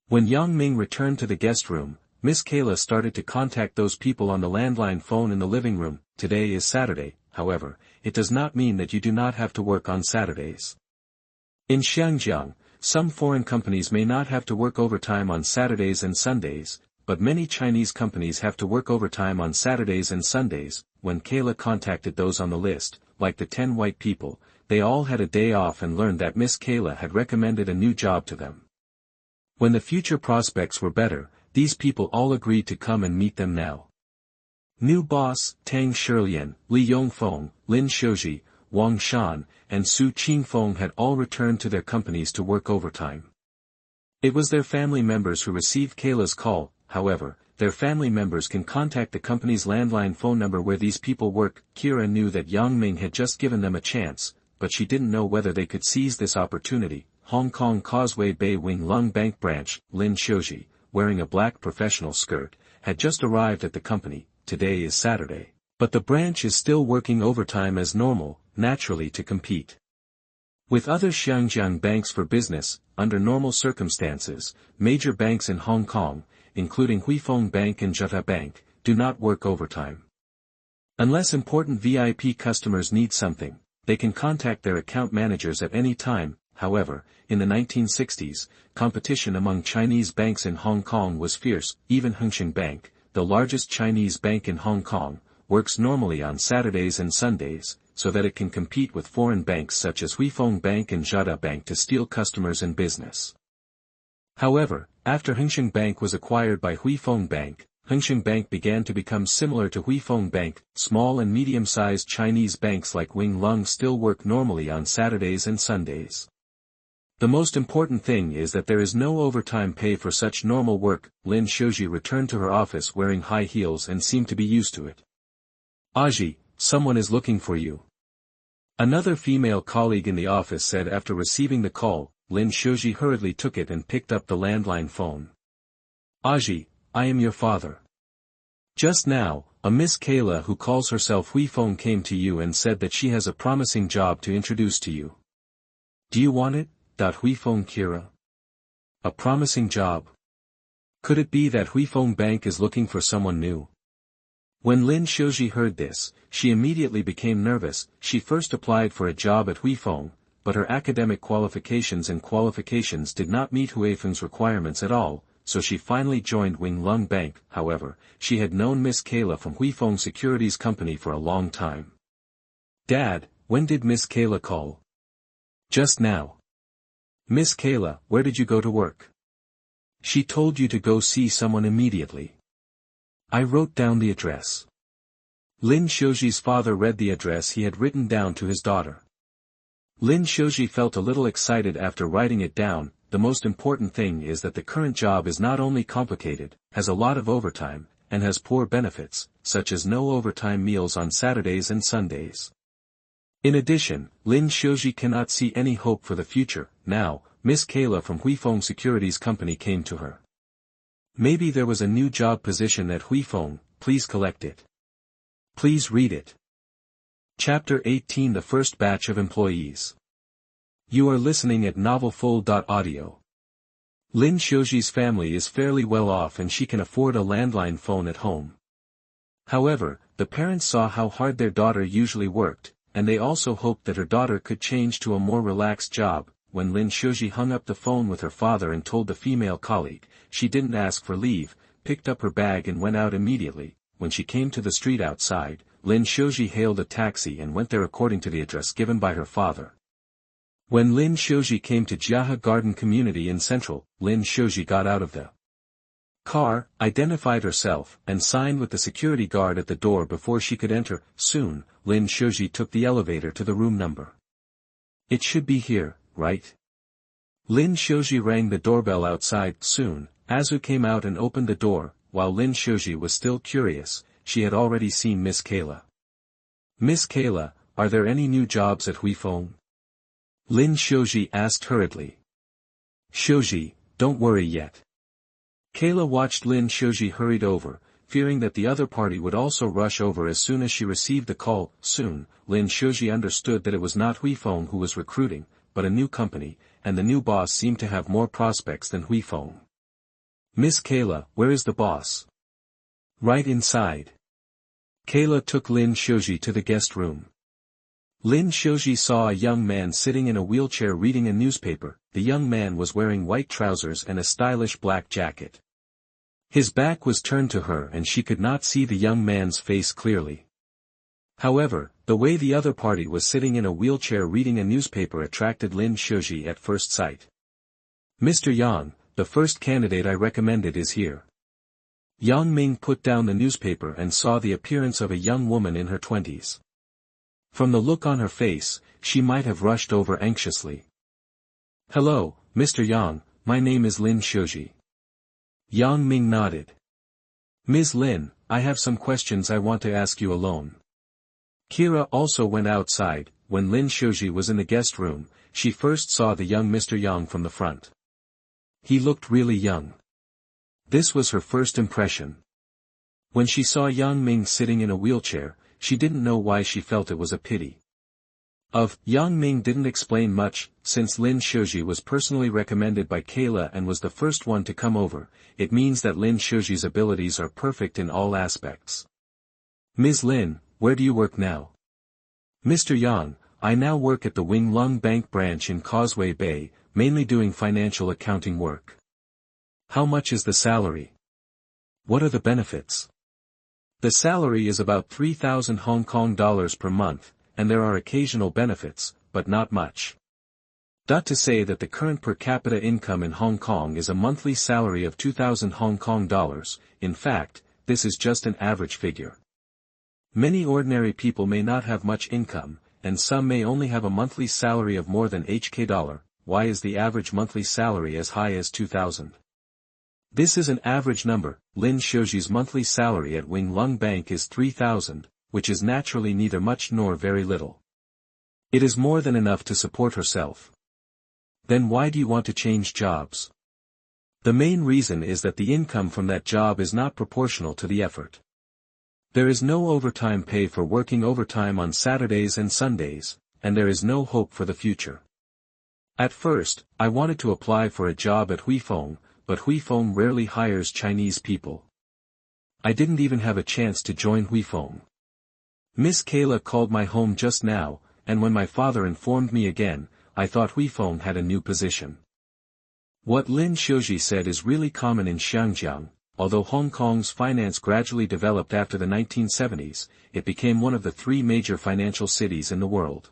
When Yang Ming returned to the guest room, Miss Kayla started to contact those people on the landline phone in the living room. Today is Saturday, however, it does not mean that you do not have to work on Saturdays. In Xiangjiang, some foreign companies may not have to work overtime on Saturdays and Sundays, but many Chinese companies have to work overtime on Saturdays and Sundays. When Kayla contacted those on the list, like the 10 white people, they all had a day off and learned that Miss Kayla had recommended a new job to them. When the future prospects were better, these people all agreed to come and meet them now. New boss, Tang Shirlian, Li Yongfeng, Lin Xiuzhi, Wang Shan, and Su Qingfeng had all returned to their companies to work overtime. It was their family members who received Kayla's call. However, their family members can contact the company's landline phone number where these people work. Kira knew that Yang Ming had just given them a chance, but she didn't know whether they could seize this opportunity. Hong Kong Causeway Bay Wing Lung Bank branch, Lin Xiuzhi, wearing a black professional skirt, had just arrived at the company. Today is Saturday, but the branch is still working overtime as normal, naturally to compete with other Xiangjiang banks for business. Under normal circumstances, major banks in Hong Kong, including Huifeng Bank and Zheta Bank, do not work overtime. Unless important VIP customers need something, they can contact their account managers at any time. However, in the 1960s, competition among Chinese banks in Hong Kong was fierce. Even Hengqin Bank, the largest Chinese bank in Hong Kong, works normally on Saturdays and Sundays, so that it can compete with foreign banks such as Huifeng Bank and Zheta Bank to steal customers and business. However, after Hengqin Bank was acquired by Huifeng Bank, Hengqin Bank began to become similar to Huifeng Bank. Small and medium-sized Chinese banks like Wing Lung still work normally on Saturdays and Sundays. The most important thing is that there is no overtime pay for such normal work. Lin Xiuzhi returned to her office wearing high heels and seemed to be used to it. Aji, someone is looking for you. Another female colleague in the office said after receiving the call. Lin Xiuzhi hurriedly took it and picked up the landline phone. Aji, I am your father. Just now, a Miss Kayla who calls herself Huifeng came to you and said that she has a promising job to introduce to you. Do you want it? Huifeng Kira. A promising job? Could it be that Huifeng Bank is looking for someone new? When Lin Xiuzhi heard this, she immediately became nervous. She first applied for a job at Huifeng, but her academic qualifications did not meet Huifeng's requirements at all, so she finally joined Wing Lung Bank. However, she had known Miss Kayla from Huifeng Securities Company for a long time. Dad, when did Miss Kayla call? Just now. Miss Kayla, where did you go to work? She told you to go see someone immediately. I wrote down the address. Lin Xiuzhi's father read the address he had written down to his daughter. Lin Xiuzhi felt a little excited after writing it down. The most important thing is that the current job is not only complicated, has a lot of overtime, and has poor benefits, such as no overtime meals on Saturdays and Sundays. In addition, Lin Xiuzhi cannot see any hope for the future. Now, Miss Kayla from Huifeng Securities Company came to her. Maybe there was a new job position at Huifeng, please collect it. Please read it. Chapter 18 The First Batch of Employees. You are listening at novelfull.audio. Lin Xiuzhi's family is fairly well off and she can afford a landline phone at home. However, the parents saw how hard their daughter usually worked, and they also hoped that her daughter could change to a more relaxed job. When Lin Xiuzhi hung up the phone with her father and told the female colleague, she didn't ask for leave, picked up her bag and went out immediately. When she came to the street outside, Lin Xiuzhi hailed a taxi and went there according to the address given by her father. When Lin Xiuzhi came to Jiahe Garden Community in Central, Lin Xiuzhi got out of the car, identified herself, and signed with the security guard at the door before she could enter. Soon, Lin Xiuzhi took the elevator to the room number. It should be here, right? Lin Xiuzhi rang the doorbell outside. Soon, Azu came out and opened the door. While Lin Xiuzhi was still curious, she had already seen Miss Kayla. Miss Kayla, are there any new jobs at Huifeng? Lin Xiuzhi asked hurriedly. Xiuzhi, don't worry yet. Kayla watched Lin Xiuzhi hurried over, fearing that the other party would also rush over as soon as she received the call. Soon, Lin Xiuzhi understood that it was not Huifeng who was recruiting, but a new company, and the new boss seemed to have more prospects than Huifeng. Miss Kayla, where is the boss? Right inside. Kayla took Lin Xiuzhi to the guest room. Lin Xiuzhi saw a young man sitting in a wheelchair reading a newspaper. The young man was wearing white trousers and a stylish black jacket. His back was turned to her and she could not see the young man's face clearly. However, the way the other party was sitting in a wheelchair reading a newspaper attracted Lin Xiuzhi at first sight. Mr. Yang, the first candidate I recommended is here. Yang Ming put down the newspaper and saw the appearance of a young woman in her 20s. From the look on her face, she might have rushed over anxiously. Hello, Mr. Yang, my name is Lin Xiuzhi. Yang Ming nodded. Ms. Lin, I have some questions I want to ask you alone. Kira also went outside. When Lin Xiuzhi was in the guest room, she first saw the young Mr. Yang from the front. He looked really young. This was her first impression. When she saw Yang Ming sitting in a wheelchair, she didn't know why she felt it was a pity. Yang Ming didn't explain much. Since Lin Xiuzhi was personally recommended by Kayla and was the first one to come over, it means that Lin Xiuzhi's abilities are perfect in all aspects. Ms. Lin, where do you work now? Mr. Yang, I now work at the Wing Lung Bank branch in Causeway Bay, mainly doing financial accounting work. How much is the salary? What are the benefits? The salary is about 3,000 Hong Kong dollars per month, and there are occasional benefits, but not much. To say that the current per capita income in Hong Kong is a monthly salary of 2,000 Hong Kong dollars. In fact, this is just an average figure. Many ordinary people may not have much income, and some may only have a monthly salary of more than HK$. Why is the average monthly salary as high as 2,000? This is an average number. Lin Xiuzhi's monthly salary at Wing Lung Bank is 3,000, which is naturally neither much nor very little. It is more than enough to support herself. Then why do you want to change jobs? The main reason is that the income from that job is not proportional to the effort. There is no overtime pay for working overtime on Saturdays and Sundays, and there is no hope for the future. At first, I wanted to apply for a job at Huifeng, but Huifeng rarely hires Chinese people. I didn't even have a chance to join Huifeng. Miss Kayla called my home just now, and when my father informed me again, I thought Huifeng had a new position. What Lin Xiuzhi said is really common in Xiangjiang. Although Hong Kong's finance gradually developed after the 1970s, it became one of the three major financial cities in the world.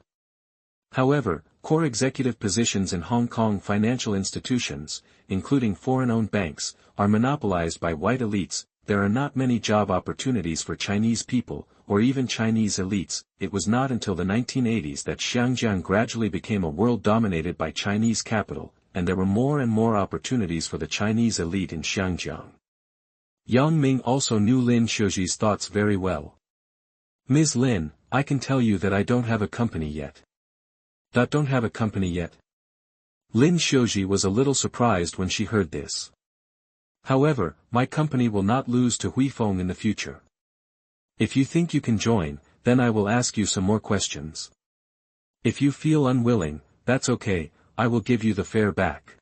However, core executive positions in Hong Kong financial institutions, including foreign-owned banks, are monopolized by white elites. There are not many job opportunities for Chinese people, or even Chinese elites. It was not until the 1980s that Xiangjiang gradually became a world dominated by Chinese capital, and there were more and more opportunities for the Chinese elite in Xiangjiang. Yang Ming also knew Lin Xiuzhi's thoughts very well. Ms. Lin, I can tell you that I don't have a company yet. Don't have a company yet? Lin Xiuzhi was a little surprised when she heard this. However, my company will not lose to Huifeng in the future. If you think you can join, then I will ask you some more questions. If you feel unwilling, that's okay, I will give you the fare back.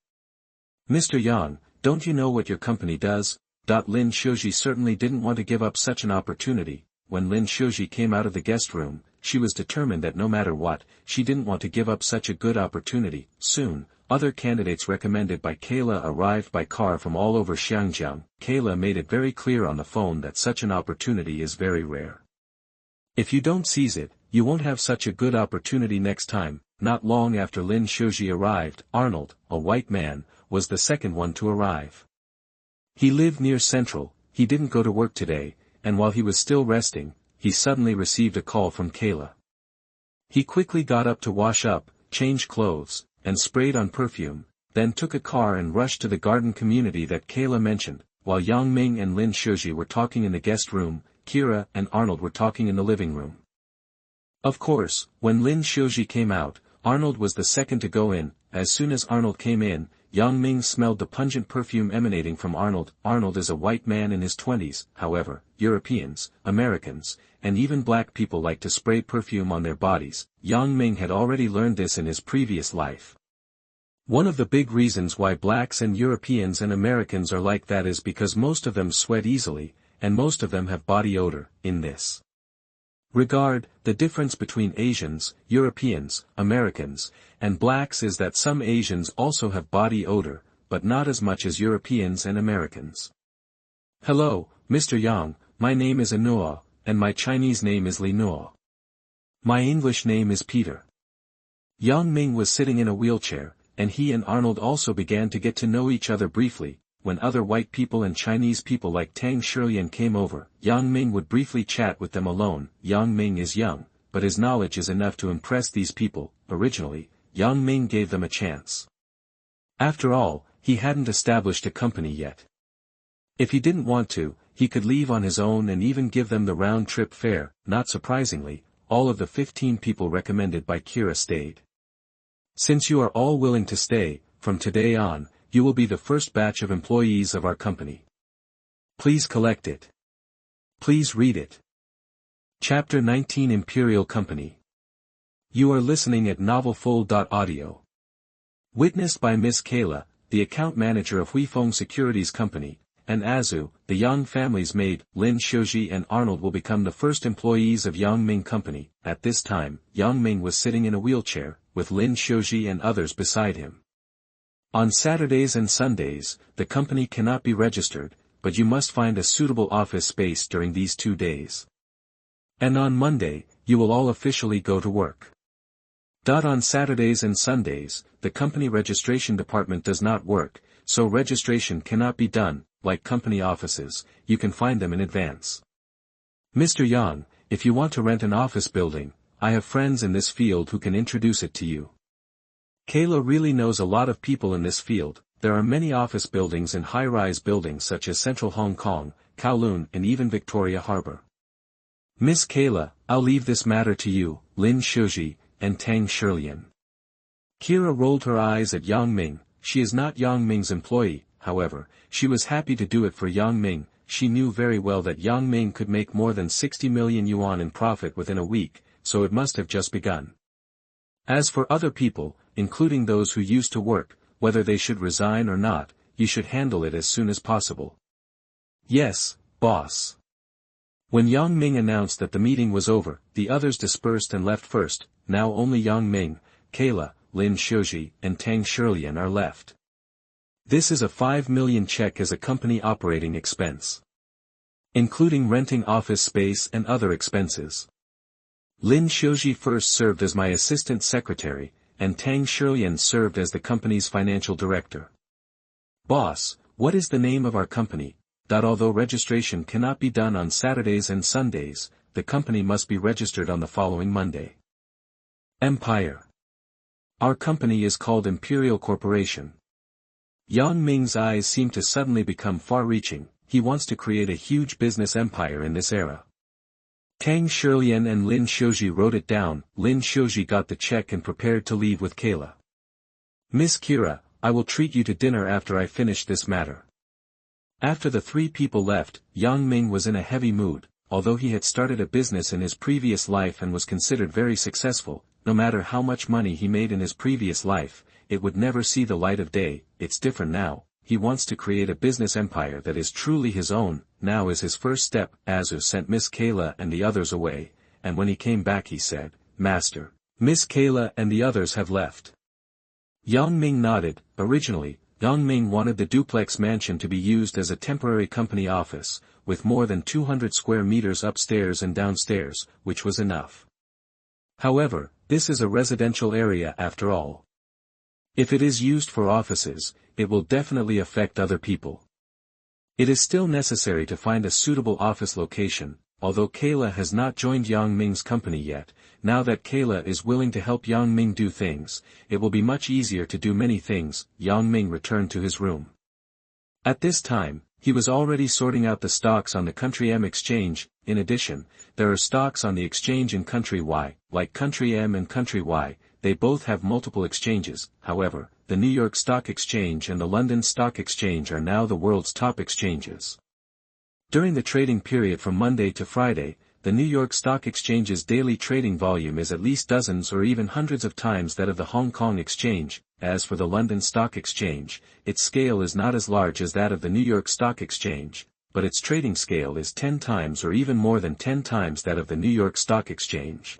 Mr. Yang, don't you know what your company does? Lin Xiuzhi certainly didn't want to give up such an opportunity. When Lin Xiuzhi came out of the guest room, she was determined that no matter what, she didn't want to give up such a good opportunity. Soon, other candidates recommended by Kayla arrived by car from all over Xiangjiang. Kayla made it very clear on the phone that such an opportunity is very rare. If you don't seize it, you won't have such a good opportunity next time. Not long after Lin Xiuzhi arrived, Arnold, a white man, was the second one to arrive. He lived near Central, he didn't go to work today, and while he was still resting, he suddenly received a call from Kayla. He quickly got up to wash up, change clothes, and sprayed on perfume, then took a car and rushed to the garden community that Kayla mentioned. While Yang Ming and Lin Xiuzhi were talking in the guest room, Kira and Arnold were talking in the living room. Of course, when Lin Xiuzhi came out, Arnold was the second to go in. As soon as Arnold came in, Yang Ming smelled the pungent perfume emanating from Arnold. Arnold is a white man in his 20s, however, Europeans, Americans, and even black people like to spray perfume on their bodies. Yang Ming had already learned this in his previous life. One of the big reasons why blacks and Europeans and Americans are like that is because most of them sweat easily, and most of them have body odor. In this regard, the difference between Asians, Europeans, Americans, and blacks is that some Asians also have body odor, but not as much as Europeans and Americans. Hello, Mr. Yang, my name is Anua, and my Chinese name is Li Nuo. My English name is Peter. Yang Ming was sitting in a wheelchair, and he and Arnold also began to get to know each other briefly. When other white people and Chinese people like Tang Shilian came over, Yang Ming would briefly chat with them alone. Yang Ming is young, but his knowledge is enough to impress these people. Originally, Yang Ming gave them a chance. After all, he hadn't established a company yet. If he didn't want to, he could leave on his own and even give them the round-trip fare. Not surprisingly, all of the 15 people recommended by Kira stayed. Since you are all willing to stay, from today on, you will be the first batch of employees of our company. Please collect it. Please read it. Chapter 19 Imperial Company. You are listening at novelfull.audio. Witnessed by Miss Kayla, the account manager of Huifeng Securities Company, and Azu, the Yang family's maid. Lin Xiuzhi and Arnold will become the first employees of Yang Ming Company. At this time, Yang Ming was sitting in a wheelchair, with Lin Xiuzhi and others beside him. On Saturdays and Sundays, the company cannot be registered, but you must find a suitable office space during these 2 days. And on Monday, you will all officially go to work. On Saturdays and Sundays, the company registration department does not work, so registration cannot be done. Like company offices, you can find them in advance. Mr. Yang, if you want to rent an office building, I have friends in this field who can introduce it to you. Kayla really knows a lot of people in this field. There are many office buildings and high-rise buildings such as Central Hong Kong, Kowloon and even Victoria Harbor. Miss Kayla, I'll leave this matter to you, Lin Xiuzhi, and Tang Shilian. Kira rolled her eyes at Yang Ming. She is not Yang Ming's employee, however, she was happy to do it for Yang Ming. She knew very well that Yang Ming could make more than 60 million yuan in profit within a week, so it must have just begun. As for other people, including those who used to work, whether they should resign or not, you should handle it as soon as possible. Yes, boss. When Yang Ming announced that the meeting was over, the others dispersed and left first. Now only Yang Ming, Kayla, Lin Xiuzhi, and Tang Shilian are left. This is a 5 million check as a company operating expense, including renting office space and other expenses. Lin Xiuzhi first served as my assistant secretary, and Tang Shilian served as the company's financial director. Boss, what is the name of our company? Although registration cannot be done on Saturdays and Sundays, the company must be registered on the following Monday. Empire. Our company is called Imperial Corporation. Yang Ming's eyes seemed to suddenly become far-reaching. he wants to create a huge business empire in this era. Tang Shilian and Lin Xiuzhi wrote it down. Lin Xiuzhi got the check and prepared to leave with Kayla. Miss Kira, I will treat you to dinner after I finish this matter. After the three people left, Yang Ming was in a heavy mood. Although he had started a business in his previous life and was considered very successful, no matter how much money he made in his previous life, it would never see the light of day. It's different now. He wants to create a business empire that is truly his own. Now is his first step. Azu sent Miss Kayla and the others away, and when he came back he said, Master, Miss Kayla and the others have left. Yang Ming nodded. Originally, Yang Ming wanted the duplex mansion to be used as a temporary company office, with more than 200 square meters upstairs and downstairs, which was enough. However, this is a residential area after all. If it is used for offices, it will definitely affect other people. It is still necessary to find a suitable office location. Although Kayla has not joined Yang Ming's company yet, now that Kayla is willing to help Yang Ming do things, it will be much easier to do many things. Yang Ming returned to his room. At this time, he was already sorting out the stocks on the Country M exchange. In addition, there are stocks on the exchange in Country Y, like Country M and Country Y. They both have multiple exchanges. However, the New York Stock Exchange and the London Stock Exchange are now the world's top exchanges. During the trading period from Monday to Friday, the New York Stock Exchange's daily trading volume is at least dozens or even hundreds of times that of the Hong Kong Exchange. As for the London Stock Exchange, its scale is not as large as that of the New York Stock Exchange, but its trading scale is 10 times or even more than 10 times that of the New York Stock Exchange.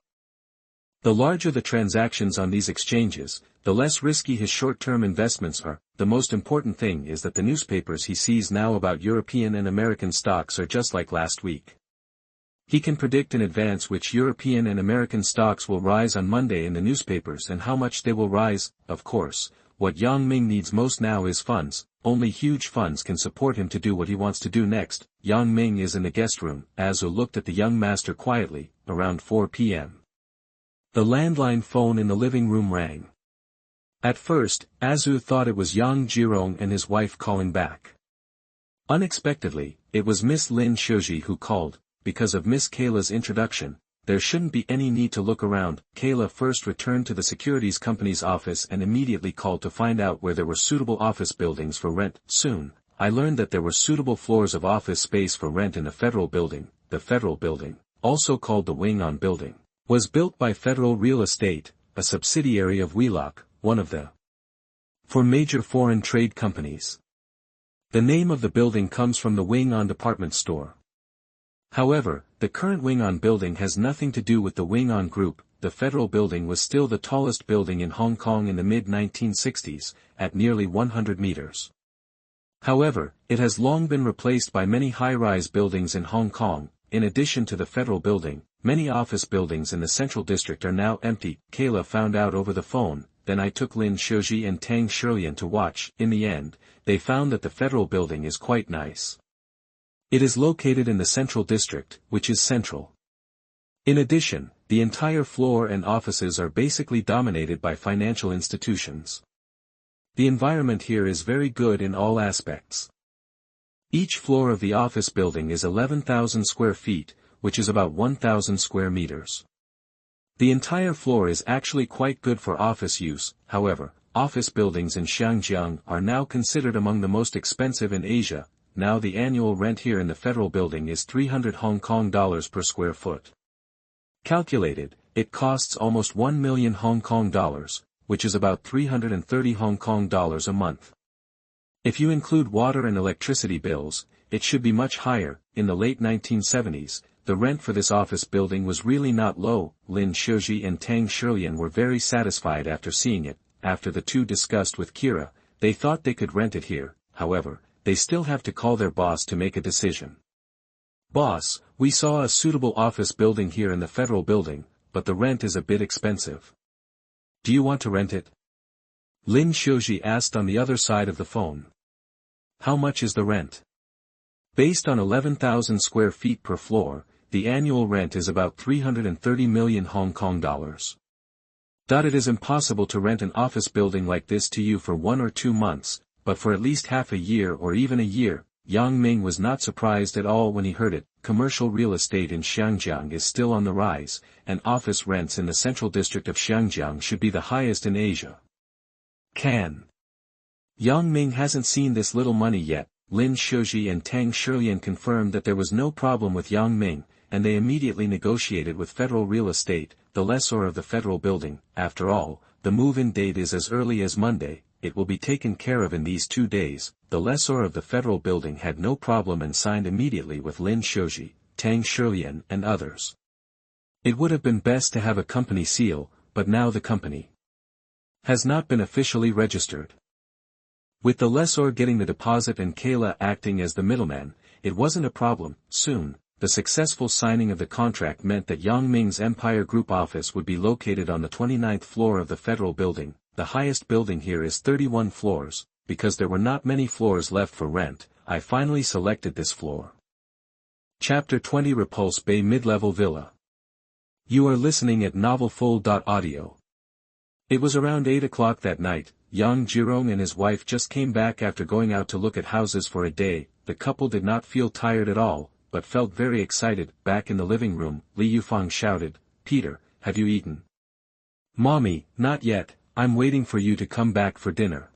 The larger the transactions on these exchanges, the less risky his short-term investments are. The most important thing is that the newspapers he sees now about European and American stocks are just like last week. He can predict in advance which European and American stocks will rise on Monday in the newspapers and how much they will rise. Of course, what Yang Ming needs most now is funds. Only huge funds can support him to do what he wants to do next. Yang Ming is in the guest room. Azu looked at the young master quietly. Around 4 p.m. The landline phone in the living room rang. At first, Azu thought it was Yang Jirong and his wife calling back. Unexpectedly, it was Miss Lin Xiuzhi who called. Because of Miss Kayla's introduction, there shouldn't be any need to look around. Kayla first returned to the securities company's office and immediately called to find out where there were suitable office buildings for rent. Soon, I learned that there were suitable floors of office space for rent in the Federal Building. The Federal Building, also called the Wing-On Building, was built by Federal Real Estate, a subsidiary of Wheelock, one of the four major foreign trade companies. The name of the building comes from the Wing-On department store. However, the current Wing-On building has nothing to do with the Wing-On group. The Federal Building was still the tallest building in Hong Kong in the mid-1960s, at nearly 100 meters. However, it has long been replaced by many high-rise buildings in Hong Kong. In addition to the Federal Building, many office buildings in the Central District are now empty. Kayla found out over the phone. Then I took Lin Xiuzhi and Tang Shilian to watch. In the end, they found that the Federal Building is quite nice. It is located in the Central District, which is central. In addition, the entire floor and offices are basically dominated by financial institutions. The environment here is very good in all aspects. Each floor of the office building is 11,000 square feet, which is about 1,000 square meters. The entire floor is actually quite good for office use. However, office buildings in Xiangjiang are now considered among the most expensive in Asia. Now the annual rent here in the Federal Building is 300 Hong Kong dollars per square foot. Calculated, it costs almost 1 million Hong Kong dollars, which is about 330 Hong Kong dollars a month. If you include water and electricity bills, it should be much higher. In the late 1970s, the rent for this office building was really not low. Lin Xiuzhi and Tang Shilian were very satisfied after seeing it. After the two discussed with Kira, they thought they could rent it here. However, they still have to call their boss to make a decision. Boss, we saw a suitable office building here in the Federal Building, but the rent is a bit expensive. Do you want to rent it? Lin Xiuzhi asked on the other side of the phone. How much is the rent? Based on 11,000 square feet per floor, the annual rent is about 330 million Hong Kong dollars. It is impossible to rent an office building like this to you for 1 or 2 months, but for at least half a year or even a year, Yang Ming was not surprised at all when he heard it. Commercial real estate in Xiangjiang is still on the rise, and office rents in the central district of Xiangjiang should be the highest in Asia. Yang Ming hasn't seen this little money yet. Lin Xiuzhi and Tang Shilian confirmed that there was no problem with Yang Ming, and they immediately negotiated with Federal Real Estate, the lessor of the federal building. After all, the move-in date is as early as Monday. It will be taken care of in these 2 days. The lessor of the federal building had no problem and signed immediately with Lin Xiuzhi, Tang Shilian and others. It would have been best to have a company seal, but now the company has not been officially registered. With the lessor getting the deposit and Kayla acting as the middleman, it wasn't a problem. Soon, the successful signing of the contract meant that Yang Ming's Empire Group office would be located on the 29th floor of the federal building. The highest building here is 31 floors, because there were not many floors left for rent. I finally selected this floor. Chapter 20 Repulse Bay Mid-Level Villa. You are listening at novelfull.audio. It was around 8 o'clock that night. Xiangjiang and his wife just came back after going out to look at houses for a day. The couple did not feel tired at all, but felt very excited. Back in the living room, Li Yufang shouted, "Peter, have you eaten?" "Mommy, not yet, I'm waiting for you to come back for dinner."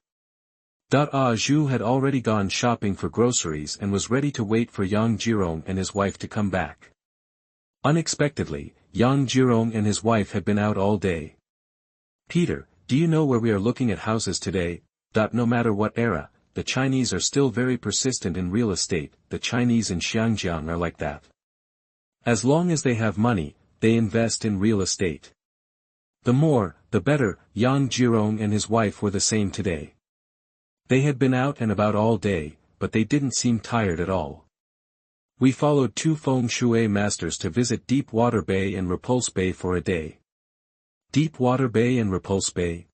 Zhu had already gone shopping for groceries and was ready to wait for Xiangjiang and his wife to come back. Unexpectedly, Xiangjiang and his wife had been out all day. "Peter, do you know where we are looking at houses today?" No matter what era, the Chinese are still very persistent in real estate. The Chinese in Xiangjiang are like that. As long as they have money, they invest in real estate. The more, the better. Xiangjiang and his wife were the same today. They had been out and about all day, but they didn't seem tired at all. "We followed 2 feng shui masters to visit Deep Water Bay and Repulse Bay for a day." Deep Water Bay and Repulse Bay?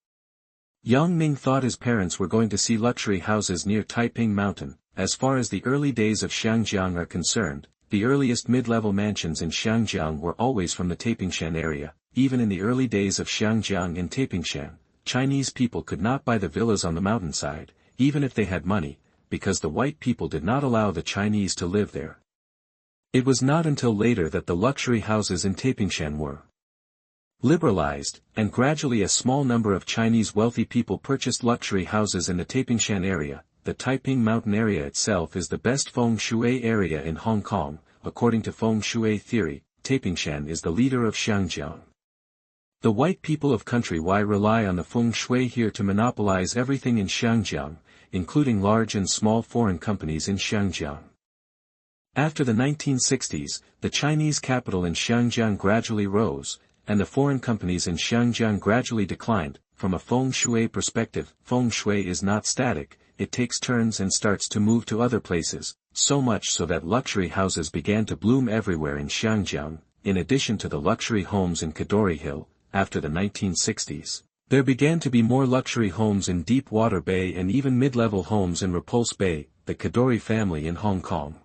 Yang Ming thought his parents were going to see luxury houses near Taiping Mountain. As far as the early days of Xiangjiang are concerned, the earliest mid-level mansions in Xiangjiang were always from the Tapingshan area. Even in the early days of Xiangjiang and Tapingshan, Chinese people could not buy the villas on the mountainside, even if they had money, because the white people did not allow the Chinese to live there. It was not until later that the luxury houses in Tapingshan were liberalized, and gradually a small number of Chinese wealthy people purchased luxury houses in the Tapingshan area. The Taiping Mountain area itself is the best feng shui area in Hong Kong. According to feng shui theory, Tapingshan is the leader of Xiangjiang. The white people of Country Y rely on the feng shui here to monopolize everything in Xiangjiang, including large and small foreign companies in Xiangjiang. After the 1960s, the Chinese capital in Xiangjiang gradually rose, and the foreign companies in Xiangjiang gradually declined. From a feng shui perspective, feng shui is not static, it takes turns and starts to move to other places, so much so that luxury houses began to bloom everywhere in Xiangjiang. In addition to the luxury homes in Kadori Hill, after the 1960s, there began to be more luxury homes in Deep Water Bay and even mid-level homes in Repulse Bay. The Kadori family in Hong Kong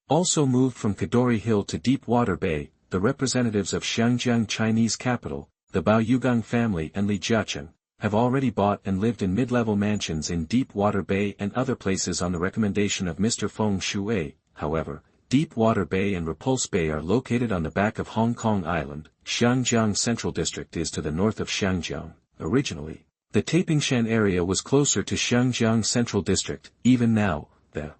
also moved from Kadori Hill to Deep Water Bay. The representatives of Xiangjiang Chinese capital, the Bao Yugang family and Li Jiacheng, have already bought and lived in mid-level mansions in Deep Water Bay and other places on the recommendation of Mr. Feng Shui. However, Deep Water Bay and Repulse Bay are located on the back of Hong Kong Island. Xiangjiang Central District is to the north of Xiangjiang. Originally, the Tapingshan area was closer to Xiangjiang Central District. Even now, the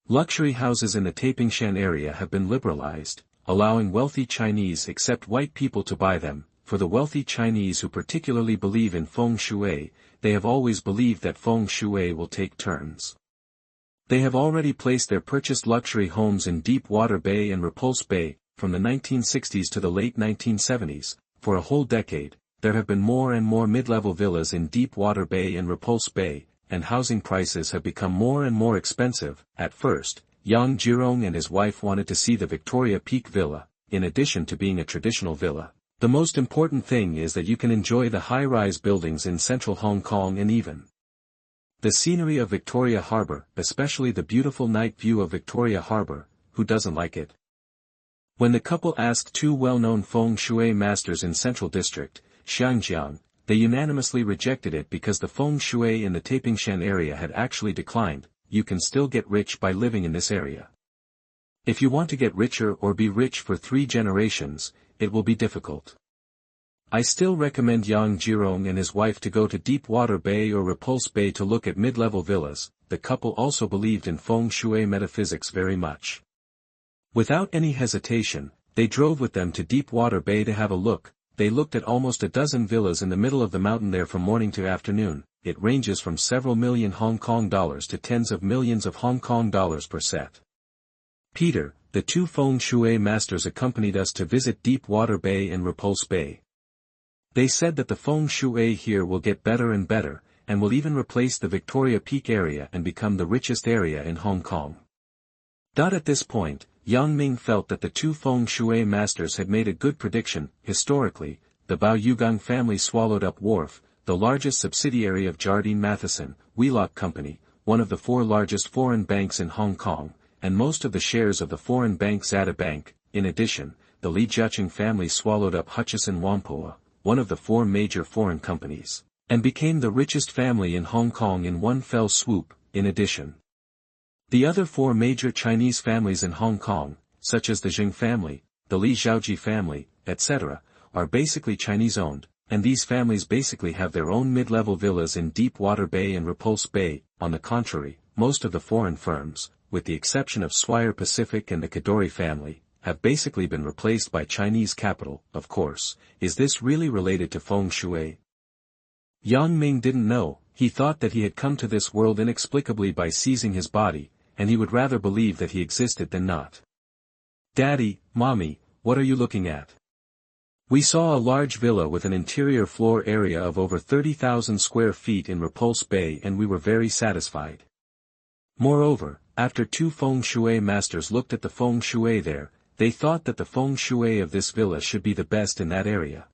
luxury houses in the Tapingshan area have been liberalized, allowing wealthy Chinese except white people to buy them. For the wealthy Chinese who particularly believe in feng shui, they have always believed that feng shui will take turns. They have already placed their purchased luxury homes in Deep Water Bay and Repulse Bay. From the 1960s to the late 1970s, for a whole decade, there have been more and more mid-level villas in Deep Water Bay and Repulse Bay, and housing prices have become more and more expensive. At first, Xiangjiang and his wife wanted to see the Victoria Peak Villa. In addition to being a traditional villa, the most important thing is that you can enjoy the high-rise buildings in central Hong Kong and even the scenery of Victoria Harbour, especially the beautiful night view of Victoria Harbour. Who doesn't like it? When the couple asked 2 well-known feng shui masters in Central District, Xiangjiang, they unanimously rejected it because the feng shui in the Tapingshan area had actually declined. you can still get rich by living in this area. If you want to get richer or be rich for 3 generations, it will be difficult. I still recommend Xiangjiang and his wife to go to Deepwater Bay or Repulse Bay to look at mid-level villas. The couple also believed in feng shui metaphysics very much. Without any hesitation, they drove with them to Deepwater Bay to have a look. They looked at almost a dozen villas in the middle of the mountain there from morning to afternoon. It ranges from several million Hong Kong dollars to tens of millions of Hong Kong dollars per set. Peter, the 2 feng shui masters, accompanied us to visit Deepwater Bay and Repulse Bay. They said that the feng shui here will get better and better, and will even replace the Victoria Peak area and become the richest area in Hong Kong. At this point, Ming felt that the 2 feng shui masters had made a good prediction. Historically, the Bao Yugang family swallowed up Wharf, the largest subsidiary of Jardine Matheson, Wheelock Company, one of the 4 largest foreign banks in Hong Kong, and most of the shares of the foreign bank Zada Bank. In addition, the Li Jiaqing family swallowed up Hutchison Whampoa, one of the 4 major foreign companies, and became the richest family in Hong Kong in one fell swoop. In addition, the other 4 major Chinese families in Hong Kong, such as the Jing family, the Li Xiuzhi family, etc., are basically Chinese-owned, and these families basically have their own mid-level villas in Deepwater Bay and Repulse Bay. On the contrary, most of the foreign firms, with the exception of Swire Pacific and the Kadoorie family, have basically been replaced by Chinese capital. Of course, is this really related to feng shui? Ming didn't know. He thought that he had come to this world inexplicably by seizing his body, and he would rather believe that he existed than not. Daddy, Mommy, what are you looking at? We saw a large villa with an interior floor area of over 30,000 square feet in Repulse Bay, and we were very satisfied. Moreover, after 2 feng shui masters looked at the feng shui there, they thought that the feng shui of this villa should be the best in that area.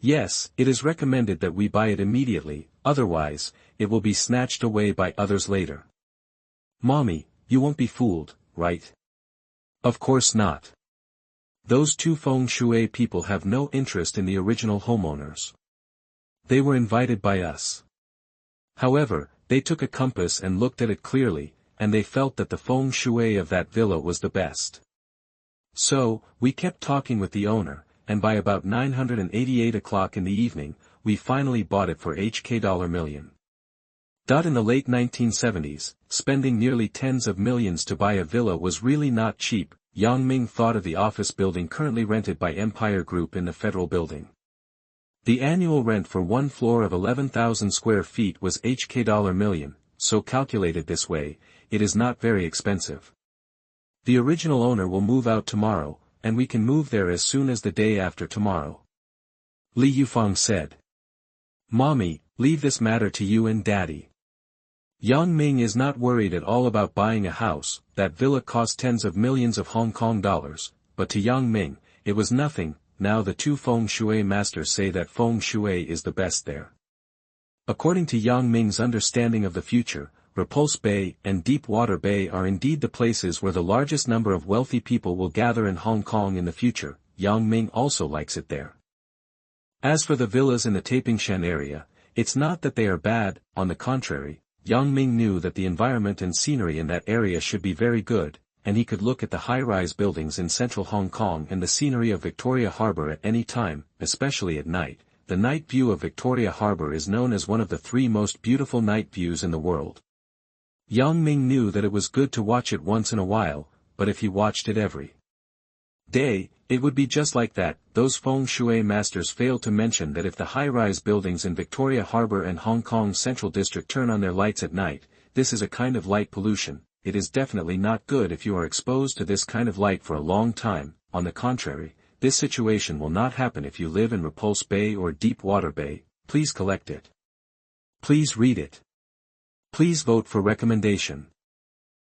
Yes, it is recommended that we buy it immediately, otherwise, it will be snatched away by others later. Mommy, you won't be fooled, right? Of course not. Those 2 feng shui people have no interest in the original homeowners. They were invited by us. However, they took a compass and looked at it clearly, and they felt that the feng shui of that villa was the best. So, we kept talking with the owner, and by about 988 o'clock in the evening, we finally bought it for $1 million. In the late 1970s, spending nearly tens of millions to buy a villa was really not cheap. Ming thought of the office building currently rented by Empire Group in the Federal Building. The annual rent for one floor of 11,000 square feet was $1 million, so calculated this way, it is not very expensive. The original owner will move out tomorrow, and we can move there as soon as the day after tomorrow. Li Yufang said. Mommy, leave this matter to you and Daddy. Ming is not worried at all about buying a house. That villa cost tens of millions of Hong Kong dollars, but to Ming, it was nothing. Now the 2 feng shui masters say that feng shui is the best there. According to Ming's understanding of the future, Repulse Bay and Deepwater Bay are indeed the places where the largest number of wealthy people will gather in Hong Kong in the future. Ming also likes it there. As for the villas in the Tapingshan area, it's not that they are bad. On the contrary, Ming knew that the environment and scenery in that area should be very good, and he could look at the high-rise buildings in central Hong Kong and the scenery of Victoria Harbour at any time, especially at night. The night view of Victoria Harbour is known as one of the 3 most beautiful night views in the world. Ming knew that it was good to watch it once in a while, but if he watched it every day, it would be just like that. Those feng shui masters failed to mention that if the high-rise buildings in Victoria Harbour and Hong Kong's Central District turn on their lights at night, this is a kind of light pollution. It is definitely not good if you are exposed to this kind of light for a long time. On the contrary, this situation will not happen if you live in Repulse Bay or Deepwater Bay. Please collect it. Please read it. Please vote for recommendation.